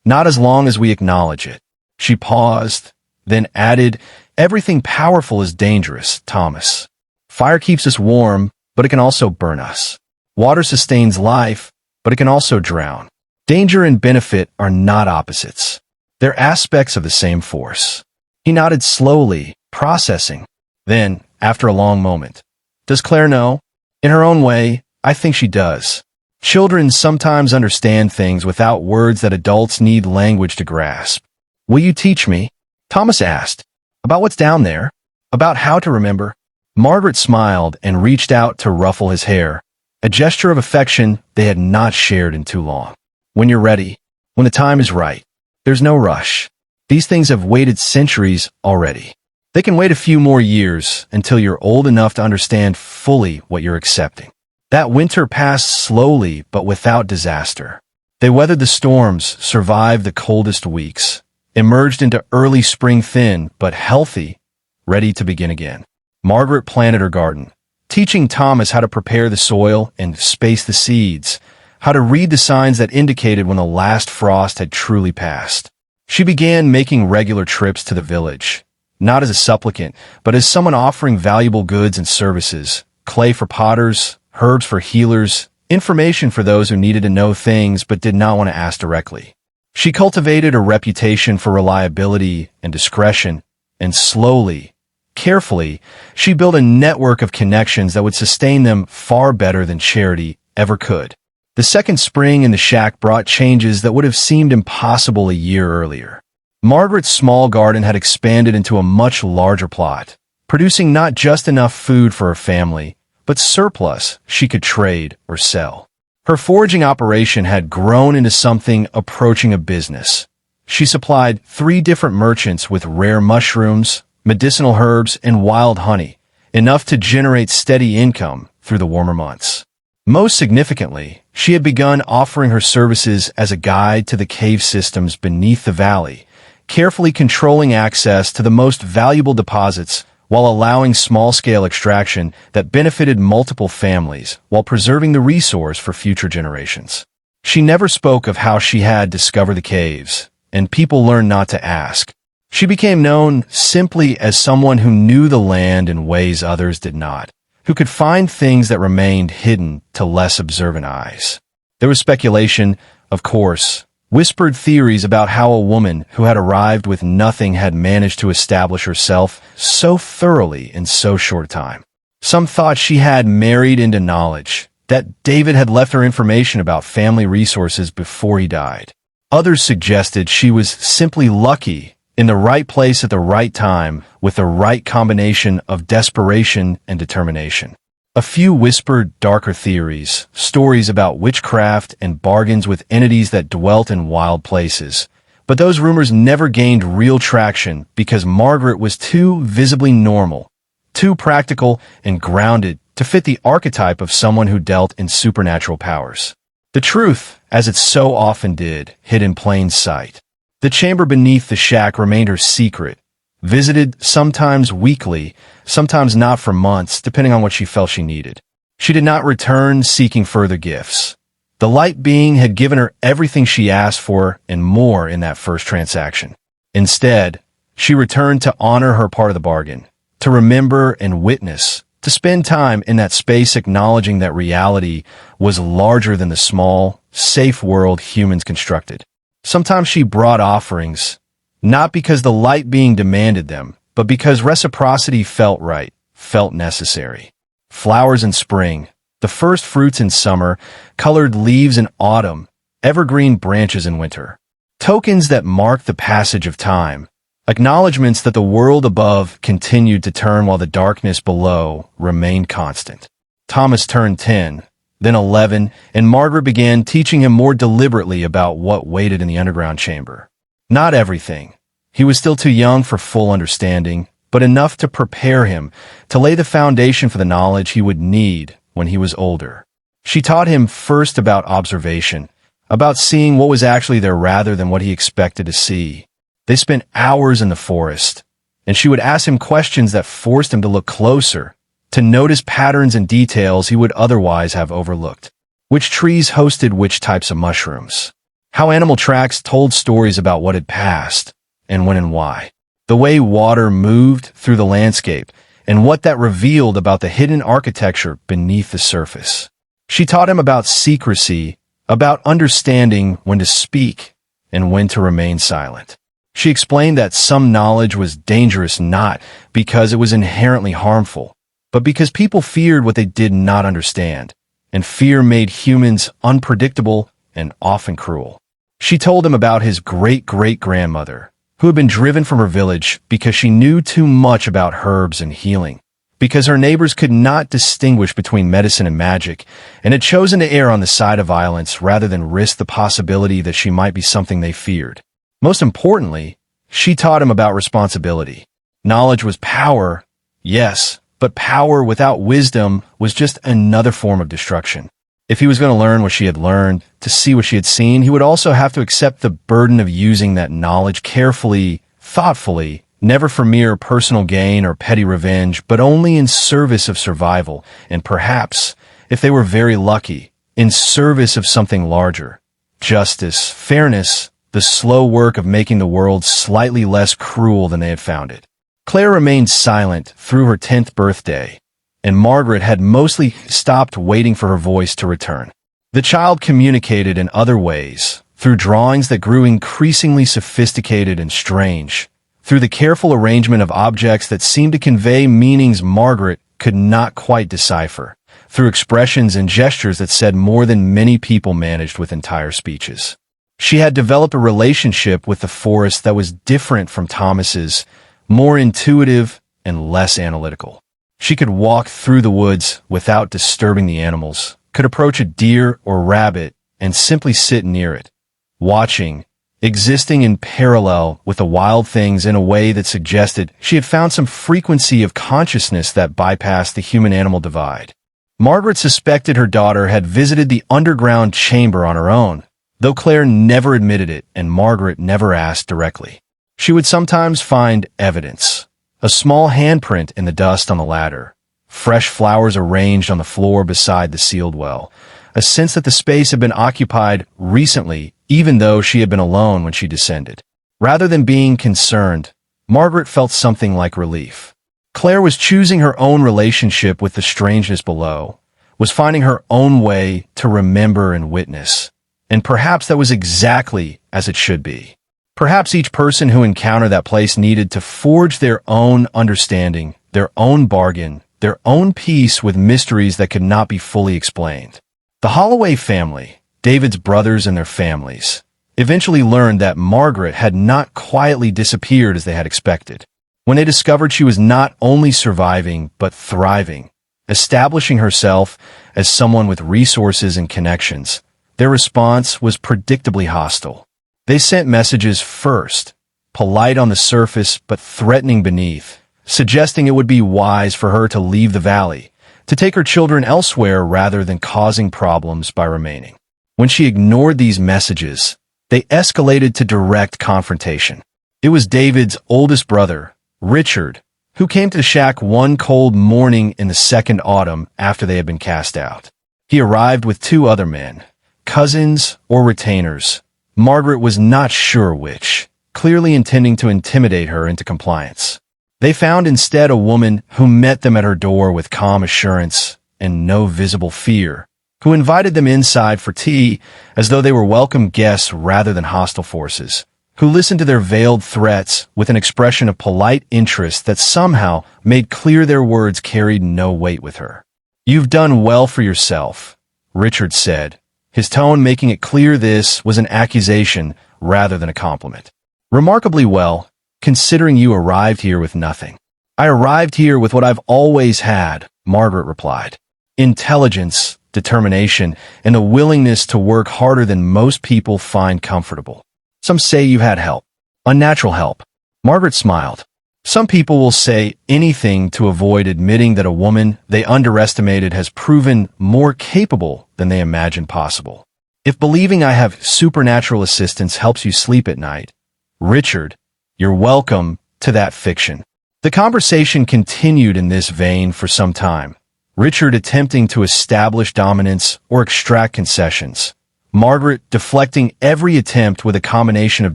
Not as long as we acknowledge it. She paused, then added, everything powerful is dangerous, Thomas. Fire keeps us warm, but it can also burn us. Water sustains life, but it can also drown. Danger and benefit are not opposites. They're aspects of the same force. He nodded slowly, processing. Then, after a long moment, does Claire know? In her own way, I think she does. Children sometimes understand things without words that adults need language to grasp. Will you teach me? Thomas asked. About what's down there? About how to remember? Margaret smiled and reached out to ruffle his hair, a gesture of affection they had not shared in too long. When you're ready, when the time is right, there's no rush. These things have waited centuries already. They can wait a few more years until you're old enough to understand fully what you're accepting. That winter passed slowly but without disaster. They weathered the storms, survived the coldest weeks, emerged into early spring thin but healthy, ready to begin again. Margaret planted her garden, teaching Thomas how to prepare the soil and space the seeds, how to read the signs that indicated when the last frost had truly passed. She began making regular trips to the village, not as a supplicant, but as someone offering valuable goods and services, clay for potters, herbs for healers, information for those who needed to know things but did not want to ask directly. She cultivated a reputation for reliability and discretion, and slowly, carefully, she built a network of connections that would sustain them far better than charity ever could. The second spring in the shack brought changes that would have seemed impossible a year earlier. Margaret's small garden had expanded into a much larger plot, producing not just enough food for her family, but surplus she could trade or sell. Her foraging operation had grown into something approaching a business. She supplied 3 different merchants with rare mushrooms, medicinal herbs, and wild honey, enough to generate steady income through the warmer months. Most significantly, she had begun offering her services as a guide to the cave systems beneath the valley, carefully controlling access to the most valuable deposits while allowing small-scale extraction that benefited multiple families while preserving the resource for future generations. She never spoke of how she had discovered the caves, and people learned not to ask. She became known simply as someone who knew the land in ways others did not, who could find things that remained hidden to less observant eyes. There was speculation, of course, whispered theories about how a woman who had arrived with nothing had managed to establish herself so thoroughly in so short a time. Some thought she had married into knowledge, that David had left her information about family resources before he died. Others suggested she was simply lucky, in the right place at the right time, with the right combination of desperation and determination. A few whispered darker theories, stories about witchcraft and bargains with entities that dwelt in wild places. But those rumors never gained real traction because Margaret was too visibly normal, too practical and grounded to fit the archetype of someone who dealt in supernatural powers. The truth, as it so often did, hid in plain sight. The chamber beneath the shack remained her secret, visited sometimes weekly, sometimes not for months, depending on what she felt she needed. She did not return seeking further gifts. The light being had given her everything she asked for and more in that first transaction. Instead, she returned to honor her part of the bargain, to remember and witness, to spend time in that space acknowledging that reality was larger than the small, safe world humans constructed. Sometimes she brought offerings, not because the light being demanded them, but because reciprocity felt right, felt necessary. Flowers in spring, the first fruits in summer, colored leaves in autumn, evergreen branches in winter. Tokens that marked the passage of time, acknowledgments that the world above continued to turn while the darkness below remained constant. Thomas turned 10, then 11, and Margaret began teaching him more deliberately about what waited in the underground chamber. Not everything. He was still too young for full understanding, but enough to prepare him, to lay the foundation for the knowledge he would need when he was older. She taught him first about observation, about seeing what was actually there rather than what he expected to see. They spent hours in the forest, and she would ask him questions that forced him to look closer, to notice patterns and details he would otherwise have overlooked. Which trees hosted which types of mushrooms. How animal tracks told stories about what had passed, and when and why. The way water moved through the landscape, and what that revealed about the hidden architecture beneath the surface. She taught him about secrecy, about understanding when to speak and when to remain silent. She explained that some knowledge was dangerous not because it was inherently harmful, but because people feared what they did not understand, and fear made humans unpredictable and often cruel. She told him about his great-great-grandmother, who had been driven from her village because she knew too much about herbs and healing, because her neighbors could not distinguish between medicine and magic, and had chosen to err on the side of violence rather than risk the possibility that she might be something they feared. Most importantly, she taught him about responsibility. Knowledge was power, yes, but power without wisdom was just another form of destruction. If he was going to learn what she had learned, to see what she had seen, he would also have to accept the burden of using that knowledge carefully, thoughtfully, never for mere personal gain or petty revenge, but only in service of survival, and perhaps, if they were very lucky, in service of something larger. Justice, fairness, the slow work of making the world slightly less cruel than they had found it. Claire remained silent through her 10th birthday, and Margaret had mostly stopped waiting for her voice to return. The child communicated in other ways, through drawings that grew increasingly sophisticated and strange, through the careful arrangement of objects that seemed to convey meanings Margaret could not quite decipher, through expressions and gestures that said more than many people managed with entire speeches. She had developed a relationship with the forest that was different from Thomas's, more intuitive and less analytical. She could walk through the woods without disturbing the animals, could approach a deer or rabbit and simply sit near it, watching, existing in parallel with the wild things in a way that suggested she had found some frequency of consciousness that bypassed the human-animal divide. Margaret suspected her daughter had visited the underground chamber on her own, though Claire never admitted it and Margaret never asked directly. She would sometimes find evidence, a small handprint in the dust on the ladder, fresh flowers arranged on the floor beside the sealed well, a sense that the space had been occupied recently, even though she had been alone when she descended. Rather than being concerned, Margaret felt something like relief. Claire was choosing her own relationship with the strangeness below, was finding her own way to remember and witness, and perhaps that was exactly as it should be. Perhaps each person who encountered that place needed to forge their own understanding, their own bargain, their own peace with mysteries that could not be fully explained. The Holloway family, David's brothers and their families, eventually learned that Margaret had not quietly disappeared as they had expected. When they discovered she was not only surviving, but thriving, establishing herself as someone with resources and connections, their response was predictably hostile. They sent messages first, polite on the surface but threatening beneath, suggesting it would be wise for her to leave the valley, to take her children elsewhere rather than causing problems by remaining. When she ignored these messages, they escalated to direct confrontation. It was David's oldest brother, Richard, who came to the shack one cold morning in the second autumn after they had been cast out. He arrived with 2 other men, cousins or retainers. Margaret was not sure which, clearly intending to intimidate her into compliance. They found instead a woman who met them at her door with calm assurance and no visible fear, who invited them inside for tea as though they were welcome guests rather than hostile forces, who listened to their veiled threats with an expression of polite interest that somehow made clear their words carried no weight with her. "You've done well for yourself," Richard said, his tone making it clear this was an accusation rather than a compliment. "Remarkably well, considering you arrived here with nothing." "I arrived here with what I've always had," Margaret replied. intelligence, determination, and a willingness to work harder than most people find comfortable. Some say you had help. Unnatural help. Margaret smiled. Some people will say anything to avoid admitting that a woman they underestimated has proven more capable than they imagined possible. If believing I have supernatural assistance helps you sleep at night, Richard, you're welcome to that fiction. The conversation continued in this vein for some time, Richard attempting to establish dominance or extract concessions, Margaret deflecting every attempt with a combination of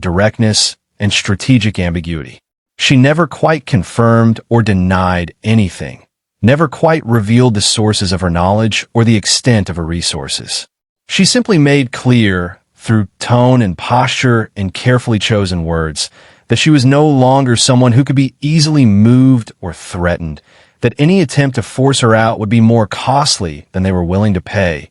directness and strategic ambiguity. She never quite confirmed or denied anything, never quite revealed the sources of her knowledge or the extent of her resources. She simply made clear, through tone and posture and carefully chosen words, that she was no longer someone who could be easily moved or threatened, that any attempt to force her out would be more costly than they were willing to pay,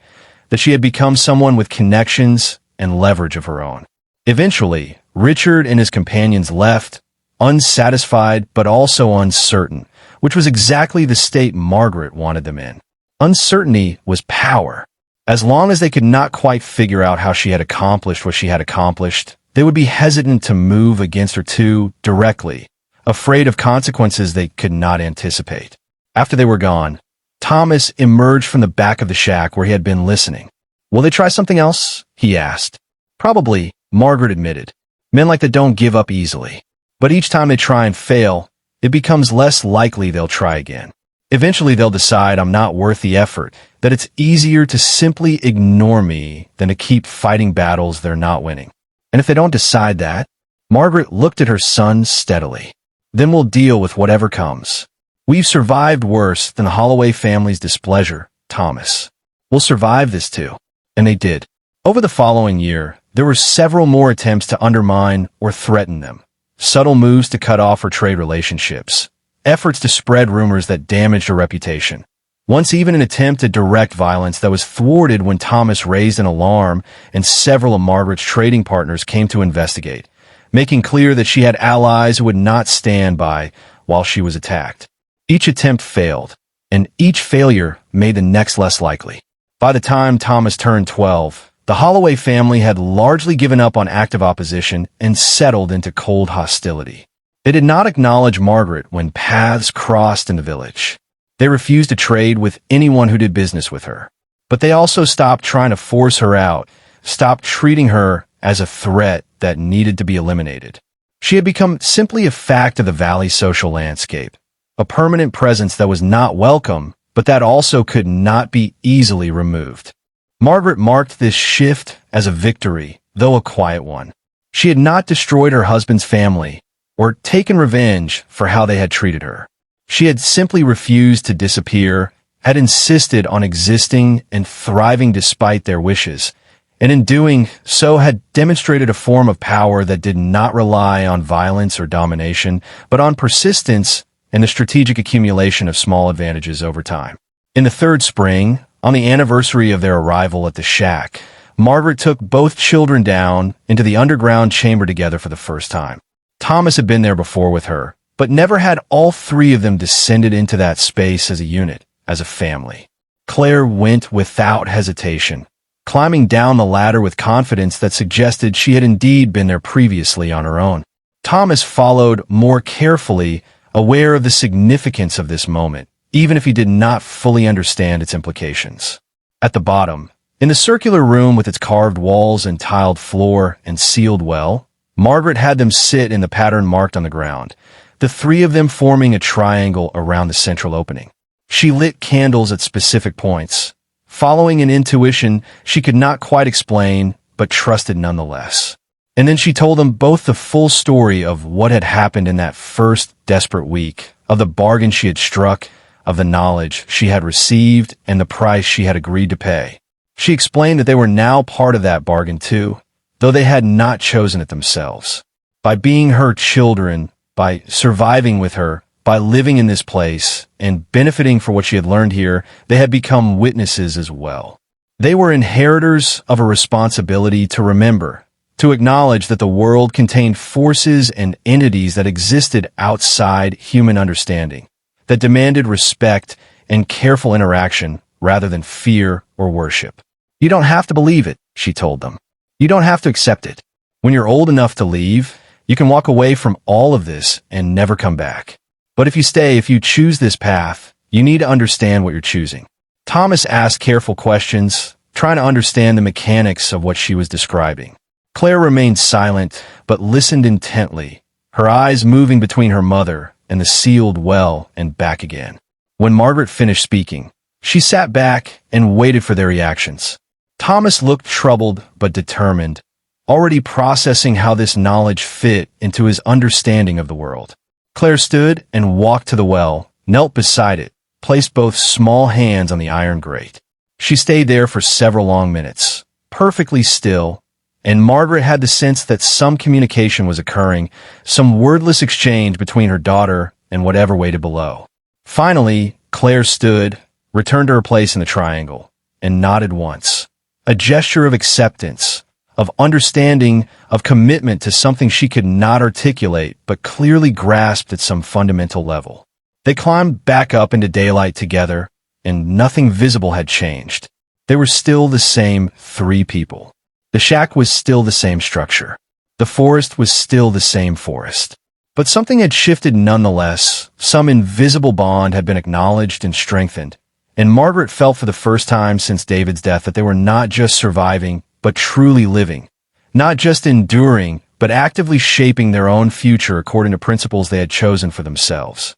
that she had become someone with connections and leverage of her own. Eventually, Richard and his companions left, unsatisfied but also uncertain, which was exactly the state Margaret wanted them in. Uncertainty was power. As long as they could not quite figure out how she had accomplished what she had accomplished, they would be hesitant to move against her too directly, afraid of consequences they could not anticipate. After they were gone, Thomas emerged from the back of the shack where he had been listening. "Will they try something else?" he asked. "Probably," Margaret admitted. "Men like that don't give up easily. But each time they try and fail, it becomes less likely they'll try again. Eventually they'll decide I'm not worth the effort, that it's easier to simply ignore me than to keep fighting battles they're not winning. And if they don't decide that," Margaret looked at her son steadily, "then we'll deal with whatever comes. We've survived worse than the Holloway family's displeasure, Thomas. We'll survive this too." And they did. Over the following year, there were several more attempts to undermine or threaten them. Subtle moves to cut off or trade relationships. Efforts to spread rumors that damaged her reputation. Once even an attempt at direct violence that was thwarted when Thomas raised an alarm and several of Margaret's trading partners came to investigate, making clear that she had allies who would not stand by while she was attacked. Each attempt failed, and each failure made the next less likely. By the time Thomas turned 12, the Holloway family had largely given up on active opposition and settled into cold hostility. They did not acknowledge Margaret when paths crossed in the village. They refused to trade with anyone who did business with her. But they also stopped trying to force her out, stopped treating her as a threat that needed to be eliminated. She had become simply a fact of the valley's social landscape, a permanent presence that was not welcome, but that also could not be easily removed. Margaret marked this shift as a victory, though a quiet one. She had not destroyed her husband's family or taken revenge for how they had treated her. She had simply refused to disappear, had insisted on existing and thriving despite their wishes, and in doing so had demonstrated a form of power that did not rely on violence or domination, but on persistence and the strategic accumulation of small advantages over time. In the third spring, on the anniversary of their arrival at the shack, Margaret took both children down into the underground chamber together for the first time. Thomas had been there before with her, but never had all three of them descended into that space as a unit, as a family. Claire went without hesitation, climbing down the ladder with confidence that suggested she had indeed been there previously on her own. Thomas followed more carefully, aware of the significance of this moment, even if he did not fully understand its implications. At the bottom, in the circular room with its carved walls and tiled floor and sealed well, Margaret had them sit in the pattern marked on the ground, the three of them forming a triangle around the central opening. She lit candles at specific points, following an intuition she could not quite explain, but trusted nonetheless. And then she told them both the full story of what had happened in that first desperate week, of the bargain she had struck, of the knowledge she had received, and the price she had agreed to pay. She explained that they were now part of that bargain too, though they had not chosen it themselves. By being her children, by surviving with her, by living in this place, and benefiting for what she had learned here, they had become witnesses as well. They were inheritors of a responsibility to remember, to acknowledge that the world contained forces and entities that existed outside human understanding, that demanded respect and careful interaction rather than fear or worship. You don't have to believe it, she told them. You don't have to accept it. When you're old enough to leave, you can walk away from all of this and never come back. But if you stay, if you choose this path, you need to understand what you're choosing. Thomas asked careful questions, trying to understand the mechanics of what she was describing. Claire remained silent, but listened intently, her eyes moving between her mother and the sealed well and back again. When Margaret finished speaking, she sat back and waited for their reactions. Thomas looked troubled but determined, already processing how this knowledge fit into his understanding of the world. Claire stood and walked to the well, knelt beside it, placed both small hands on the iron grate. She stayed there for several long minutes, perfectly still, and Margaret had the sense that some communication was occurring, some wordless exchange between her daughter and whatever waited below. Finally, Claire stood, returned to her place in the triangle, and nodded once. A gesture of acceptance, of understanding, of commitment to something she could not articulate but clearly grasped at some fundamental level. They climbed back up into daylight together, and nothing visible had changed. They were still the same three people. The shack was still the same structure. The forest was still the same forest. But something had shifted nonetheless. Some invisible bond had been acknowledged and strengthened, and Margaret felt for the first time since David's death that they were not just surviving, but truly living. Not just enduring, but actively shaping their own future according to principles they had chosen for themselves.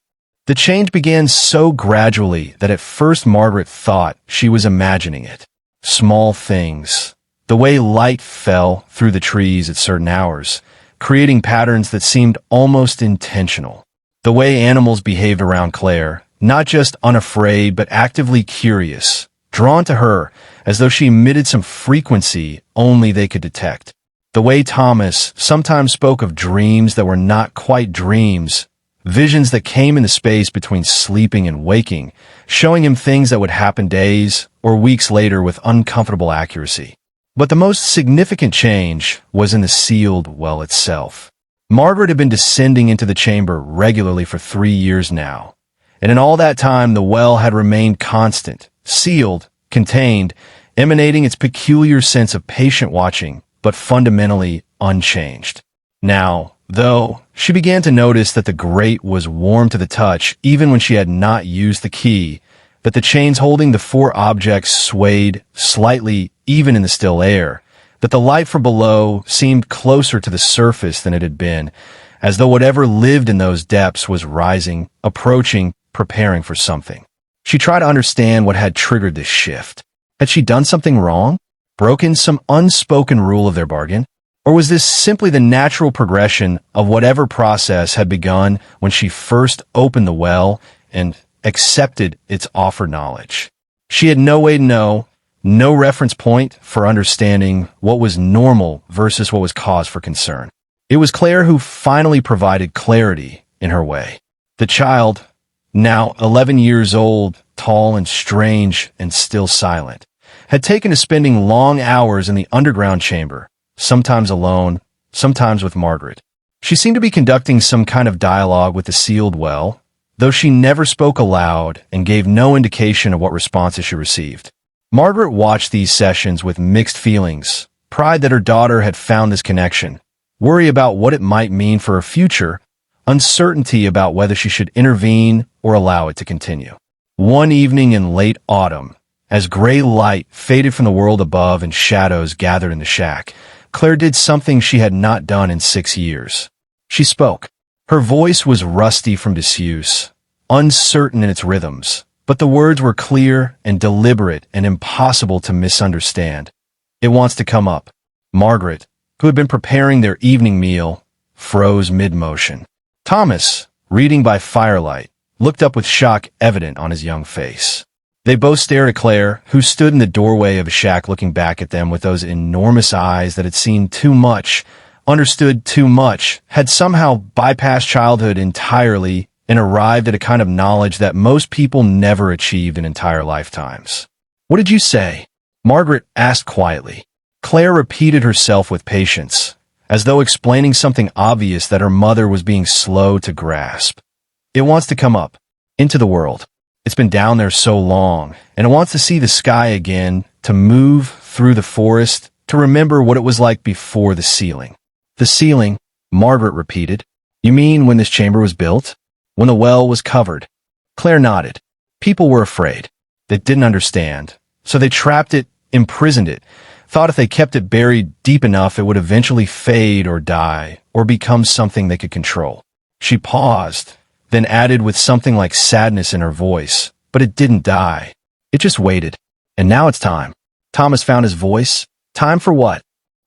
The change began so gradually that at first Margaret thought she was imagining it. Small things. The way light fell through the trees at certain hours, creating patterns that seemed almost intentional. The way animals behaved around Claire, not just unafraid but actively curious, drawn to her as though she emitted some frequency only they could detect. The way Thomas sometimes spoke of dreams that were not quite dreams, visions that came in the space between sleeping and waking, showing him things that would happen days or weeks later with uncomfortable accuracy. But the most significant change was in the sealed well itself. Margaret had been descending into the chamber regularly for 3 years now, and in all that time the well had remained constant, sealed, contained, emanating its peculiar sense of patient watching, but fundamentally unchanged. Now, though, she began to notice that the grate was warm to the touch even when she had not used the key, that the chains holding the 4 objects swayed slightly even in the still air, that the light from below seemed closer to the surface than it had been, as though whatever lived in those depths was rising, approaching, preparing for something. She tried to understand what had triggered this shift. Had she done something wrong? Broken some unspoken rule of their bargain? Or was this simply the natural progression of whatever process had begun when she first opened the well and accepted its offered knowledge? She had no way to know, no reference point for understanding what was normal versus what was cause for concern. It was Claire who finally provided clarity in her way. The child, now 11 years old, tall and strange and still silent, had taken to spending long hours in the underground chamber, sometimes alone, sometimes with Margaret. She seemed to be conducting some kind of dialogue with the sealed well, though she never spoke aloud and gave no indication of what responses she received. Margaret watched these sessions with mixed feelings, pride that her daughter had found this connection, worry about what it might mean for her future, uncertainty about whether she should intervene or allow it to continue. One evening in late autumn, as gray light faded from the world above and shadows gathered in the shack, Claire did something she had not done in 6 years. She spoke. Her voice was rusty from disuse, uncertain in its rhythms, but the words were clear and deliberate and impossible to misunderstand. It wants to come up. Margaret, who had been preparing their evening meal, froze mid-motion. Thomas, reading by firelight, looked up with shock evident on his young face. They both stared at Claire, who stood in the doorway of a shack looking back at them with those enormous eyes that had seen too much, understood too much, had somehow bypassed childhood entirely and arrived at a kind of knowledge that most people never achieved in entire lifetimes. "What did you say?" Margaret asked quietly. Claire repeated herself with patience, as though explaining something obvious that her mother was being slow to grasp. "It wants to come up, into the world." It's been down there so long, and it wants to see the sky again, to move through the forest, to remember what it was like before the sealing. The sealing, Margaret repeated. You mean when this chamber was built? When the well was covered? Claire nodded. People were afraid. They didn't understand. So they trapped it, imprisoned it, thought if they kept it buried deep enough it would eventually fade or die, or become something they could control. She paused, then added with something like sadness in her voice, but it didn't die. It just waited. And now it's time. Thomas found his voice. Time for what?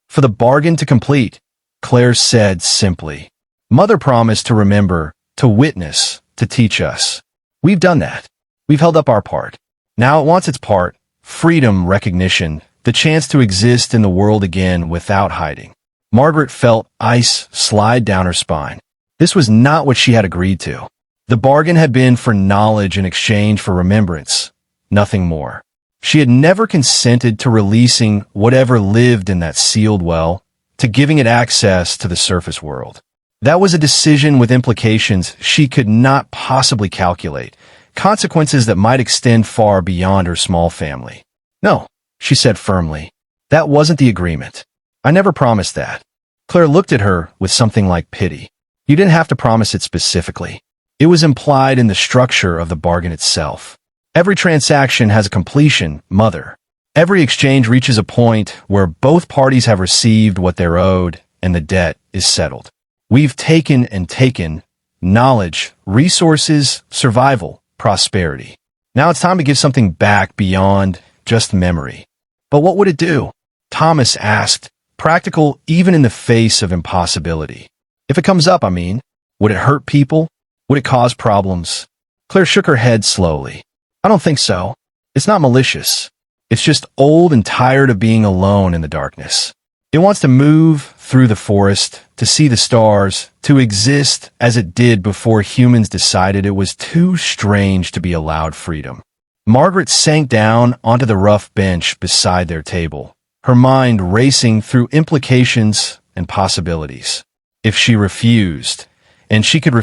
For the bargain to complete, Claire said simply. Mother promised to remember, to witness, to teach us. We've done that. We've held up our part. Now it wants its part, freedom, recognition, the chance to exist in the world again without hiding. Margaret felt ice slide down her spine. This was not what she had agreed to. The bargain had been for knowledge in exchange for remembrance, nothing more. She had never consented to releasing whatever lived in that sealed well, to giving it access to the surface world. That was a decision with implications she could not possibly calculate, consequences that might extend far beyond her small family. No, she said firmly. That wasn't the agreement. I never promised that. Claire looked at her with something like pity. You didn't have to promise it specifically. It was implied in the structure of the bargain itself. Every transaction has a completion, Mother. Every exchange reaches a point where both parties have received what they're owed and the debt is settled. We've taken and taken knowledge, resources, survival, prosperity. Now it's time to give something back beyond just memory. But what would it do? Thomas asked, practical even in the face of impossibility. If it comes up, would it hurt people? Would it cause problems? Claire shook her head slowly. I don't think so. It's not malicious. It's just old and tired of being alone in the darkness. It wants to move through the forest, to see the stars, to exist as it did before humans decided it was too strange to be allowed freedom. Margaret sank down onto the rough bench beside their table, her mind racing through implications and possibilities. If she refused, and she could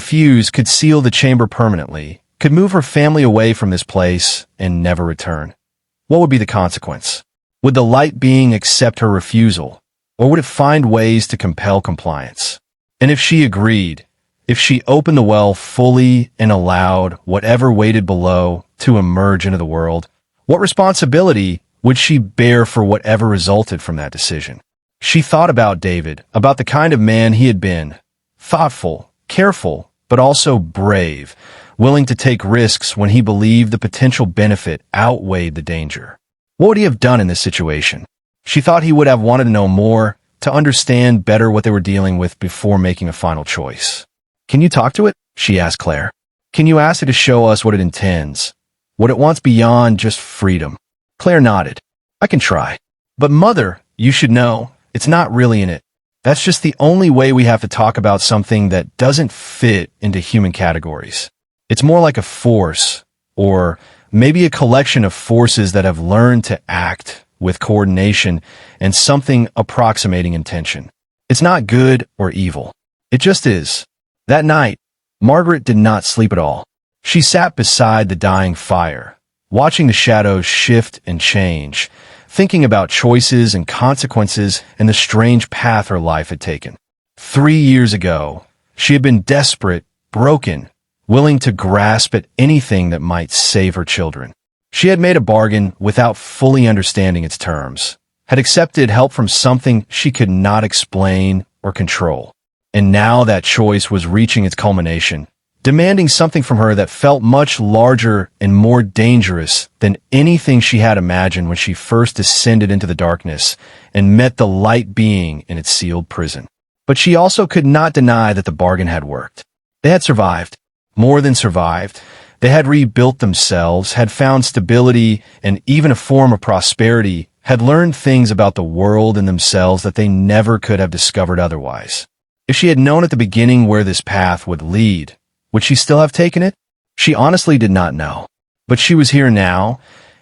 seal the chamber permanently, could move her family away from this place and never return. What would be the consequence? Would the light being accept her refusal, or would it find ways to compel compliance? And if she agreed, if she opened the well fully and allowed whatever waited below to emerge into the world, what responsibility would she bear for whatever resulted from that decision? She thought about David, about the kind of man he had been, thoughtful, careful, but also brave, willing to take risks when he believed the potential benefit outweighed the danger. What would he have done in this situation? She thought he would have wanted to know more, to understand better what they were dealing with before making a final choice. Can you talk to it? She asked Claire. Can you ask it to show us what it intends, what it wants beyond just freedom? Claire nodded. I can try. But Mother, you should know, it's not really in it. That's just the only way we have to talk about something that doesn't fit into human categories. It's more like a force, or maybe a collection of forces that have learned to act with coordination and something approximating intention. It's not good or evil. It just is. That night, Margaret did not sleep at all. She sat beside the dying fire, watching the shadows shift and change, thinking about choices and consequences and the strange path her life had taken. 3 years ago, she had been desperate, broken, willing to grasp at anything that might save her children. She had made a bargain without fully understanding its terms, had accepted help from something she could not explain or control. And now that choice was reaching its culmination, demanding something from her that felt much larger and more dangerous than anything she had imagined when she first descended into the darkness and met the light being in its sealed prison. But she also could not deny that the bargain had worked. They had survived. More than survived. They had rebuilt themselves, had found stability and even a form of prosperity, had learned things about the world and themselves that they never could have discovered otherwise. If she had known at the beginning where this path would lead, would she still have taken it? She honestly did not know. But she was here now,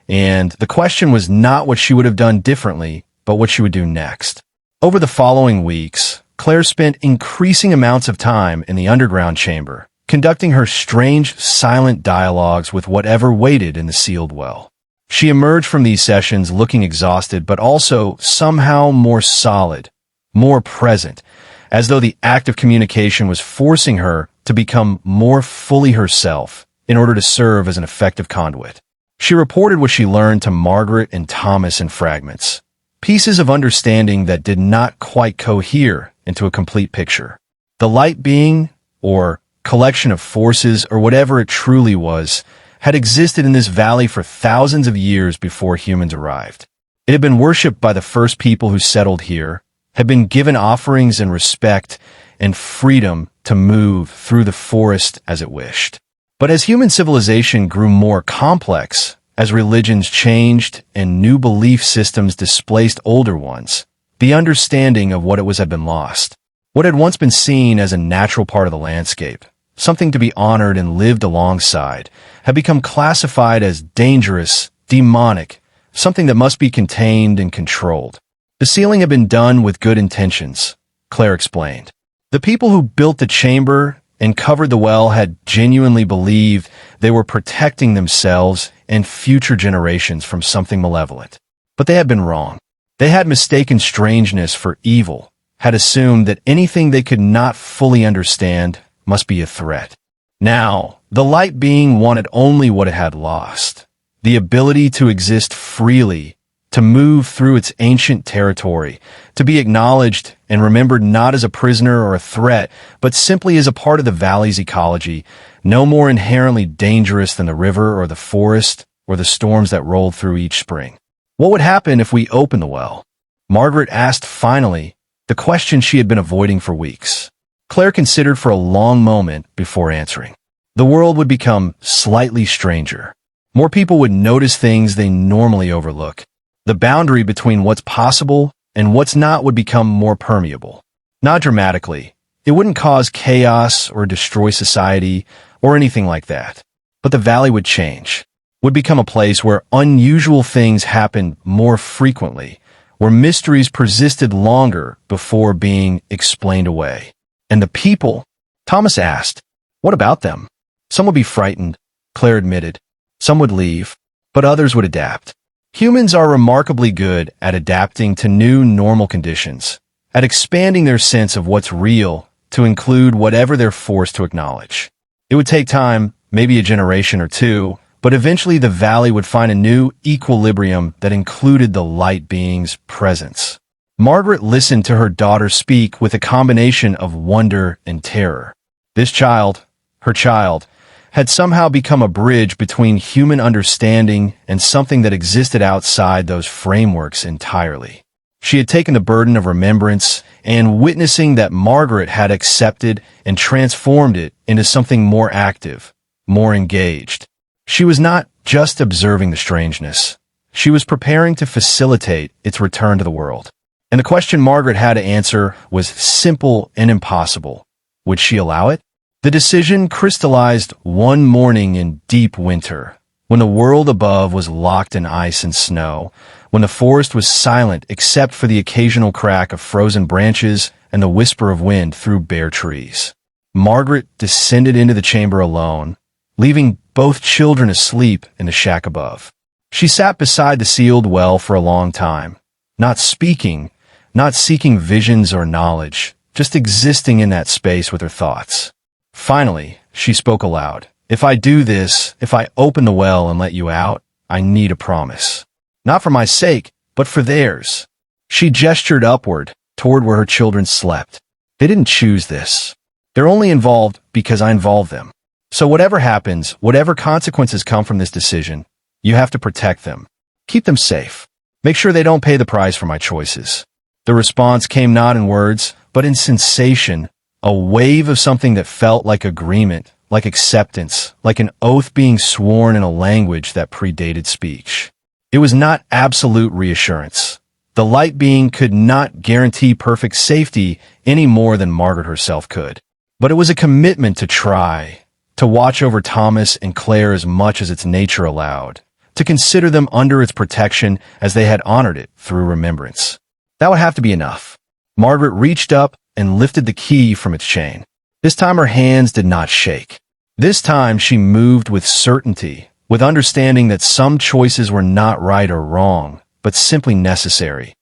and the question was not what she would have done differently, but what she would do next. Over the following weeks, Claire spent increasing amounts of time in the underground chamber, conducting her strange, silent dialogues with whatever waited in the sealed well. She emerged from these sessions looking exhausted, but also somehow more solid, more present, as though the act of communication was forcing her to become more fully herself in order to serve as an effective conduit. She reported what she learned to Margaret and Thomas in fragments, pieces of understanding that did not quite cohere into a complete picture. The light being, or collection of forces, or whatever it truly was, had existed in this valley for thousands of years before humans arrived. It had been worshipped by the first people who settled here, had been given offerings and respect and freedom to move through the forest as it wished. But as human civilization grew more complex, as religions changed and new belief systems displaced older ones, the understanding of what it was had been lost. What had once been seen as a natural part of the landscape, something to be honored and lived alongside, had become classified as dangerous, demonic, something that must be contained and controlled. The sealing had been done with good intentions, Claire explained. The people who built the chamber and covered the well had genuinely believed they were protecting themselves and future generations from something malevolent. But they had been wrong. They had mistaken strangeness for evil, had assumed that anything they could not fully understand must be a threat. Now, the light being wanted only what it had lost, the ability to exist freely, to move through its ancient territory, to be acknowledged and remembered not as a prisoner or a threat, but simply as a part of the valley's ecology, no more inherently dangerous than the river or the forest or the storms that rolled through each spring. What would happen if we opened the well? Margaret asked finally, the question she had been avoiding for weeks. Claire considered for a long moment before answering. The world would become slightly stranger. More people would notice things they normally overlook. The boundary between what's possible and what's not would become more permeable. Not dramatically. It wouldn't cause chaos or destroy society or anything like that. But the valley would change, would become a place where unusual things happened more frequently, where mysteries persisted longer before being explained away. And the people? Thomas asked. What about them? Some would be frightened, Claire admitted. Some would leave, but others would adapt. Humans are remarkably good at adapting to new normal conditions, at expanding their sense of what's real to include whatever they're forced to acknowledge. It would take time, maybe a generation or two, but eventually the valley would find a new equilibrium that included the light being's presence. Margaret listened to her daughter speak with a combination of wonder and terror. This child, her child, had somehow become a bridge between human understanding and something that existed outside those frameworks entirely. She had taken the burden of remembrance and witnessing that Margaret had accepted and transformed it into something more active, more engaged. She was not just observing the strangeness. She was preparing to facilitate its return to the world. And the question Margaret had to answer was simple and impossible. Would she allow it? The decision crystallized one morning in deep winter, when the world above was locked in ice and snow, when the forest was silent except for the occasional crack of frozen branches and the whisper of wind through bare trees. Margaret descended into the chamber alone, leaving both children asleep in the shack above. She sat beside the sealed well for a long time, not speaking, not seeking visions or knowledge, just existing in that space with her thoughts. Finally, she spoke aloud. If I do this, if I open the well and let you out, I need a promise. Not for my sake, but for theirs. She gestured upward, toward where her children slept. They didn't choose this. They're only involved because I involved them. So whatever happens, whatever consequences come from this decision, you have to protect them. Keep them safe. Make sure they don't pay the price for my choices. The response came not in words, but in sensation, a wave of something that felt like agreement, like acceptance, like an oath being sworn in a language that predated speech. It was not absolute reassurance. The light being could not guarantee perfect safety any more than Margaret herself could. But it was a commitment to try, to watch over Thomas and Claire as much as its nature allowed, to consider them under its protection as they had honored it through remembrance. That would have to be enough. Margaret reached up and lifted the key from its chain. This time her hands did not shake. This time she moved with certainty, with understanding that some choices were not right or wrong, but simply necessary.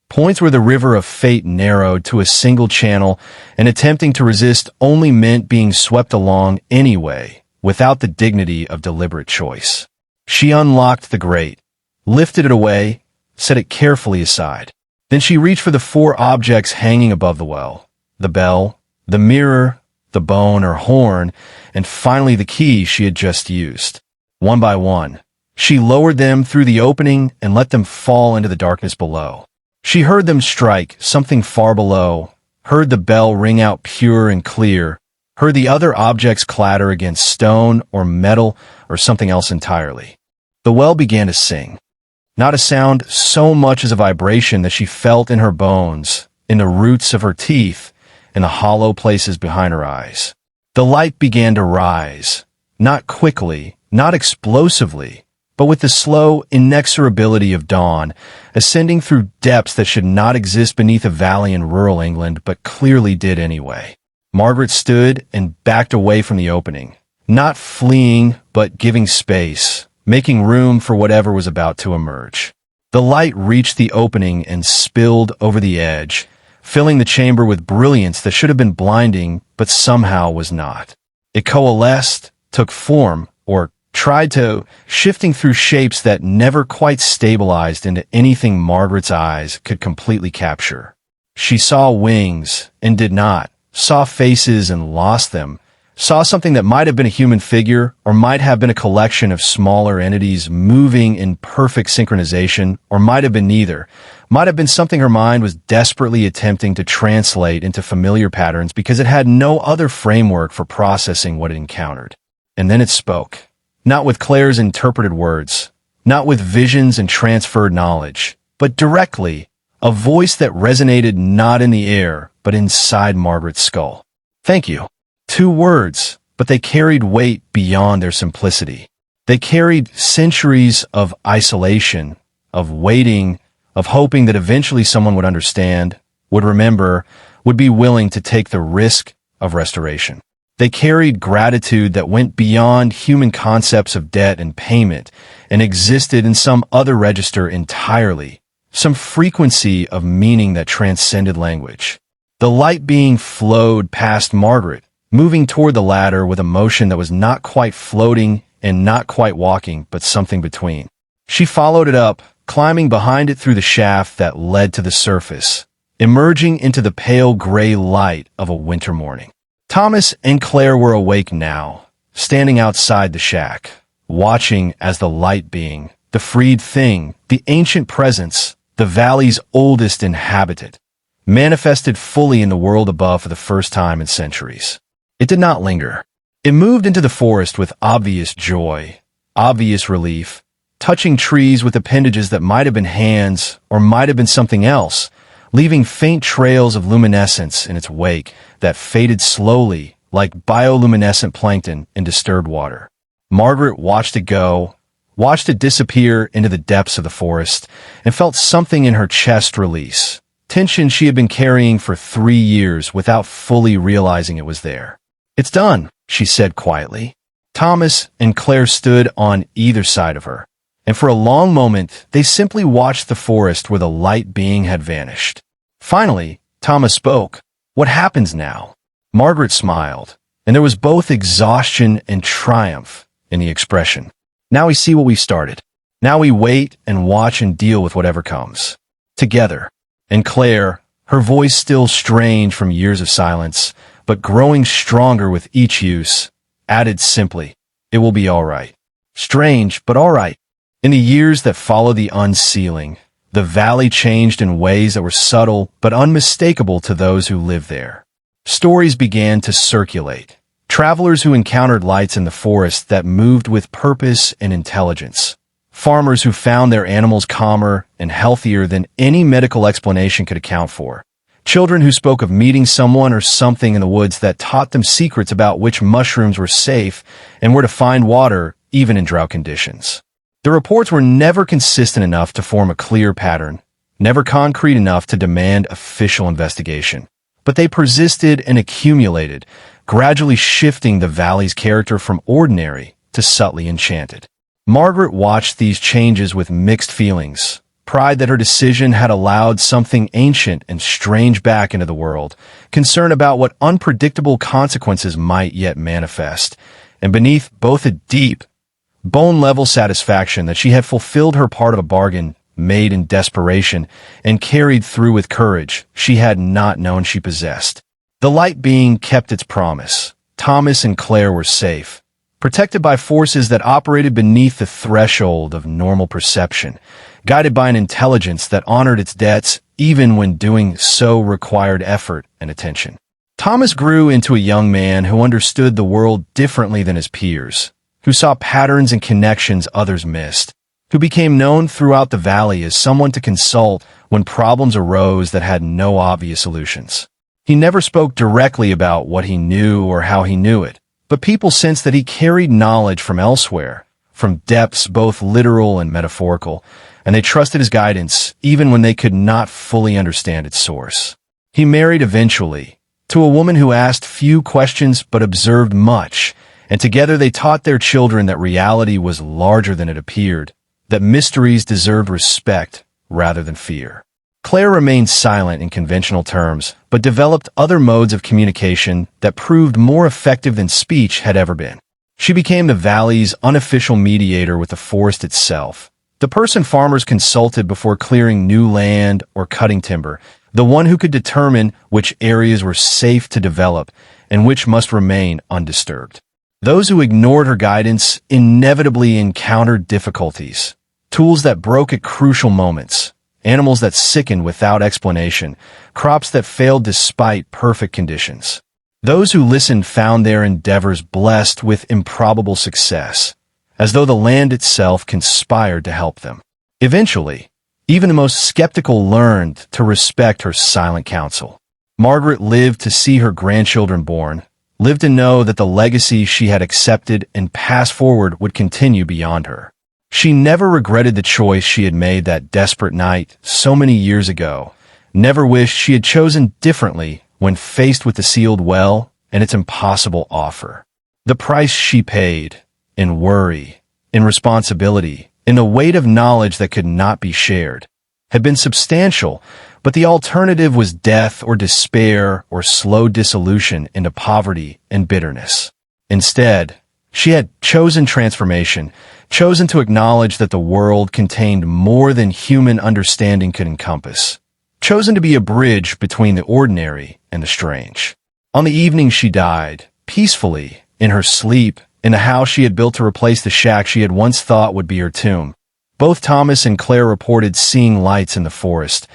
Points where the river of fate narrowed to a single channel, and attempting to resist only meant being swept along anyway, without the dignity of deliberate choice. She unlocked the grate, lifted it away, set it carefully aside. Then she reached for the 4 objects hanging above the well: the bell, the mirror, the bone or horn, and finally the key she had just used. One by one, she lowered them through the opening and let them fall into the darkness below. She heard them strike something far below, heard the bell ring out pure and clear, heard the other objects clatter against stone or metal or something else entirely. The well began to sing. Not a sound so much as a vibration that she felt in her bones, in the roots of her teeth, in the hollow places behind her eyes. The light began to rise, not quickly, not explosively, but with the slow inexorability of dawn, ascending through depths that should not exist beneath a valley in rural England, but clearly did anyway. Margaret stood and backed away from the opening, not fleeing, but giving space, making room for whatever was about to emerge. The light reached the opening and spilled over the edge, filling the chamber with brilliance that should have been blinding, but somehow was not. It coalesced, took form, or tried to, shifting through shapes that never quite stabilized into anything Margaret's eyes could completely capture. She saw wings and did not, saw faces and lost them, saw something that might have been a human figure or might have been a collection of smaller entities moving in perfect synchronization, or might have been neither, might have been something her mind was desperately attempting to translate into familiar patterns because it had no other framework for processing what it encountered. And then it spoke. Not with Claire's interpreted words, not with visions and transferred knowledge, but directly, a voice that resonated not in the air, but inside Margaret's skull. Thank you. 2 words, but they carried weight beyond their simplicity. They carried centuries of isolation, of waiting, of hoping that eventually someone would understand, would remember, would be willing to take the risk of restoration. They carried gratitude that went beyond human concepts of debt and payment and existed in some other register entirely, some frequency of meaning that transcended language. The light being flowed past Margaret, moving toward the ladder with a motion that was not quite floating and not quite walking, but something between. She followed it up, climbing behind it through the shaft that led to the surface, emerging into the pale gray light of a winter morning. Thomas and Claire were awake now, standing outside the shack, watching as the light being, the freed thing, the ancient presence, the valley's oldest inhabitant, manifested fully in the world above for the first time in centuries. It did not linger. It moved into the forest with obvious joy, obvious relief, touching trees with appendages that might have been hands or might have been something else, leaving faint trails of luminescence in its wake that faded slowly like bioluminescent plankton in disturbed water. Margaret watched it go, watched it disappear into the depths of the forest, and felt something in her chest release, tension she had been carrying for 3 years without fully realizing it was there. "It's done," she said quietly. Thomas and Claire stood on either side of her, and for a long moment they simply watched the forest where the light being had vanished. Finally, Thomas spoke. "What happens now?" Margaret smiled, and there was both exhaustion and triumph in the expression. "Now we see what we started. Now we wait and watch and deal with whatever comes. Together." And Claire, her voice still strange from years of silence, but growing stronger with each use, added simply, "It will be all right." Strange, but all right. In the years that followed the unsealing, the valley changed in ways that were subtle but unmistakable to those who lived there. Stories began to circulate. Travelers who encountered lights in the forest that moved with purpose and intelligence. Farmers who found their animals calmer and healthier than any medical explanation could account for. Children who spoke of meeting someone or something in the woods that taught them secrets about which mushrooms were safe and where to find water, even in drought conditions. The reports were never consistent enough to form a clear pattern, never concrete enough to demand official investigation. But they persisted and accumulated, gradually shifting the valley's character from ordinary to subtly enchanted. Margaret watched these changes with mixed feelings. Pride that her decision had allowed something ancient and strange back into the world, concern about what unpredictable consequences might yet manifest, and beneath both a deep, bone-level satisfaction that she had fulfilled her part of a bargain made in desperation and carried through with courage she had not known she possessed. The light being kept its promise. Thomas and Claire were safe, protected by forces that operated beneath the threshold of normal perception, guided by an intelligence that honored its debts even when doing so required effort and attention. Thomas grew into a young man who understood the world differently than his peers, who saw patterns and connections others missed, who became known throughout the valley as someone to consult when problems arose that had no obvious solutions. He never spoke directly about what he knew or how he knew it, but people sensed that he carried knowledge from elsewhere, from depths both literal and metaphorical, and they trusted his guidance even when they could not fully understand its source. He married eventually, to a woman who asked few questions but observed much, and together they taught their children that reality was larger than it appeared, that mysteries deserved respect rather than fear. Claire remained silent in conventional terms, but developed other modes of communication that proved more effective than speech had ever been. She became the valley's unofficial mediator with the forest itself, the person farmers consulted before clearing new land or cutting timber, the one who could determine which areas were safe to develop and which must remain undisturbed. Those who ignored her guidance inevitably encountered difficulties, tools that broke at crucial moments, animals that sickened without explanation, crops that failed despite perfect conditions. Those who listened found their endeavors blessed with improbable success, as though the land itself conspired to help them. Eventually, even the most skeptical learned to respect her silent counsel. Margaret lived to see her grandchildren born, lived to know that the legacy she had accepted and passed forward would continue beyond her. She never regretted the choice she had made that desperate night so many years ago, never wished she had chosen differently when faced with the sealed well and its impossible offer. The price she paid, in worry, in responsibility, in the weight of knowledge that could not be shared, had been substantial, but the alternative was death or despair or slow dissolution into poverty and bitterness. Instead, she had chosen transformation, chosen to acknowledge that the world contained more than human understanding could encompass, chosen to be a bridge between the ordinary and the strange. On the evening she died, peacefully, in her sleep, in the house she had built to replace the shack she had once thought would be her tomb, both Thomas and Claire reported seeing lights in the forest,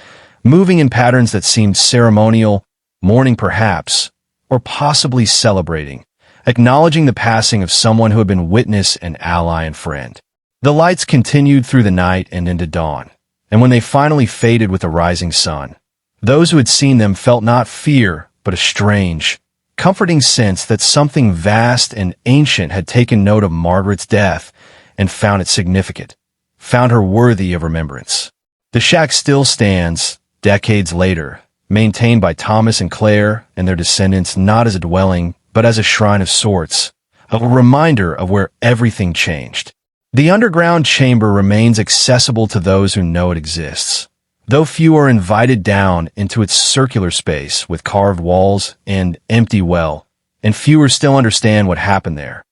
moving in patterns that seemed ceremonial, mourning perhaps, or possibly celebrating, acknowledging the passing of someone who had been witness and ally and friend. The lights continued through the night and into dawn, and when they finally faded with the rising sun, those who had seen them felt not fear, but a strange, comforting sense that something vast and ancient had taken note of Margaret's death and found it significant, found her worthy of remembrance. The shack still stands, decades later, maintained by Thomas and Claire and their descendants not as a dwelling, but as a shrine of sorts, a reminder of where everything changed. The underground chamber remains accessible to those who know it exists, though few are invited down into its circular space with carved walls and empty well, and fewer still understand what happened there,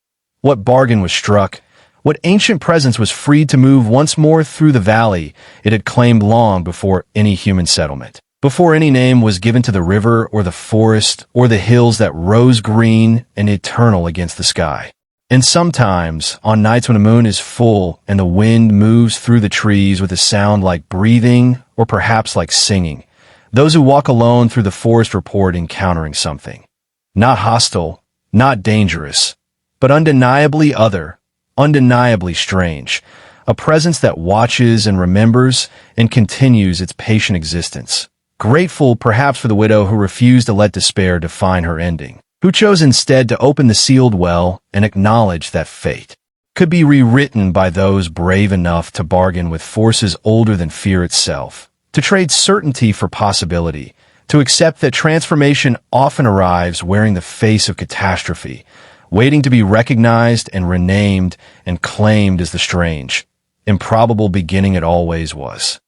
what bargain was struck, what ancient presence was freed to move once more through the valley it had claimed long before any human settlement, before any name was given to the river or the forest or the hills that rose green and eternal against the sky. And sometimes, on nights when the moon is full and the wind moves through the trees with a sound like breathing or perhaps like singing, those who walk alone through the forest report encountering something. Not hostile, not dangerous, but undeniably other, undeniably strange, a presence that watches and remembers and continues its patient existence, grateful perhaps for the widow who refused to let despair define her ending, who chose instead to open the sealed well and acknowledge that fate could be rewritten by those brave enough to bargain with forces older than fear itself, to trade certainty for possibility, to accept that transformation often arrives wearing the face of catastrophe, waiting to be recognized and renamed and claimed as the strange, improbable beginning it always was.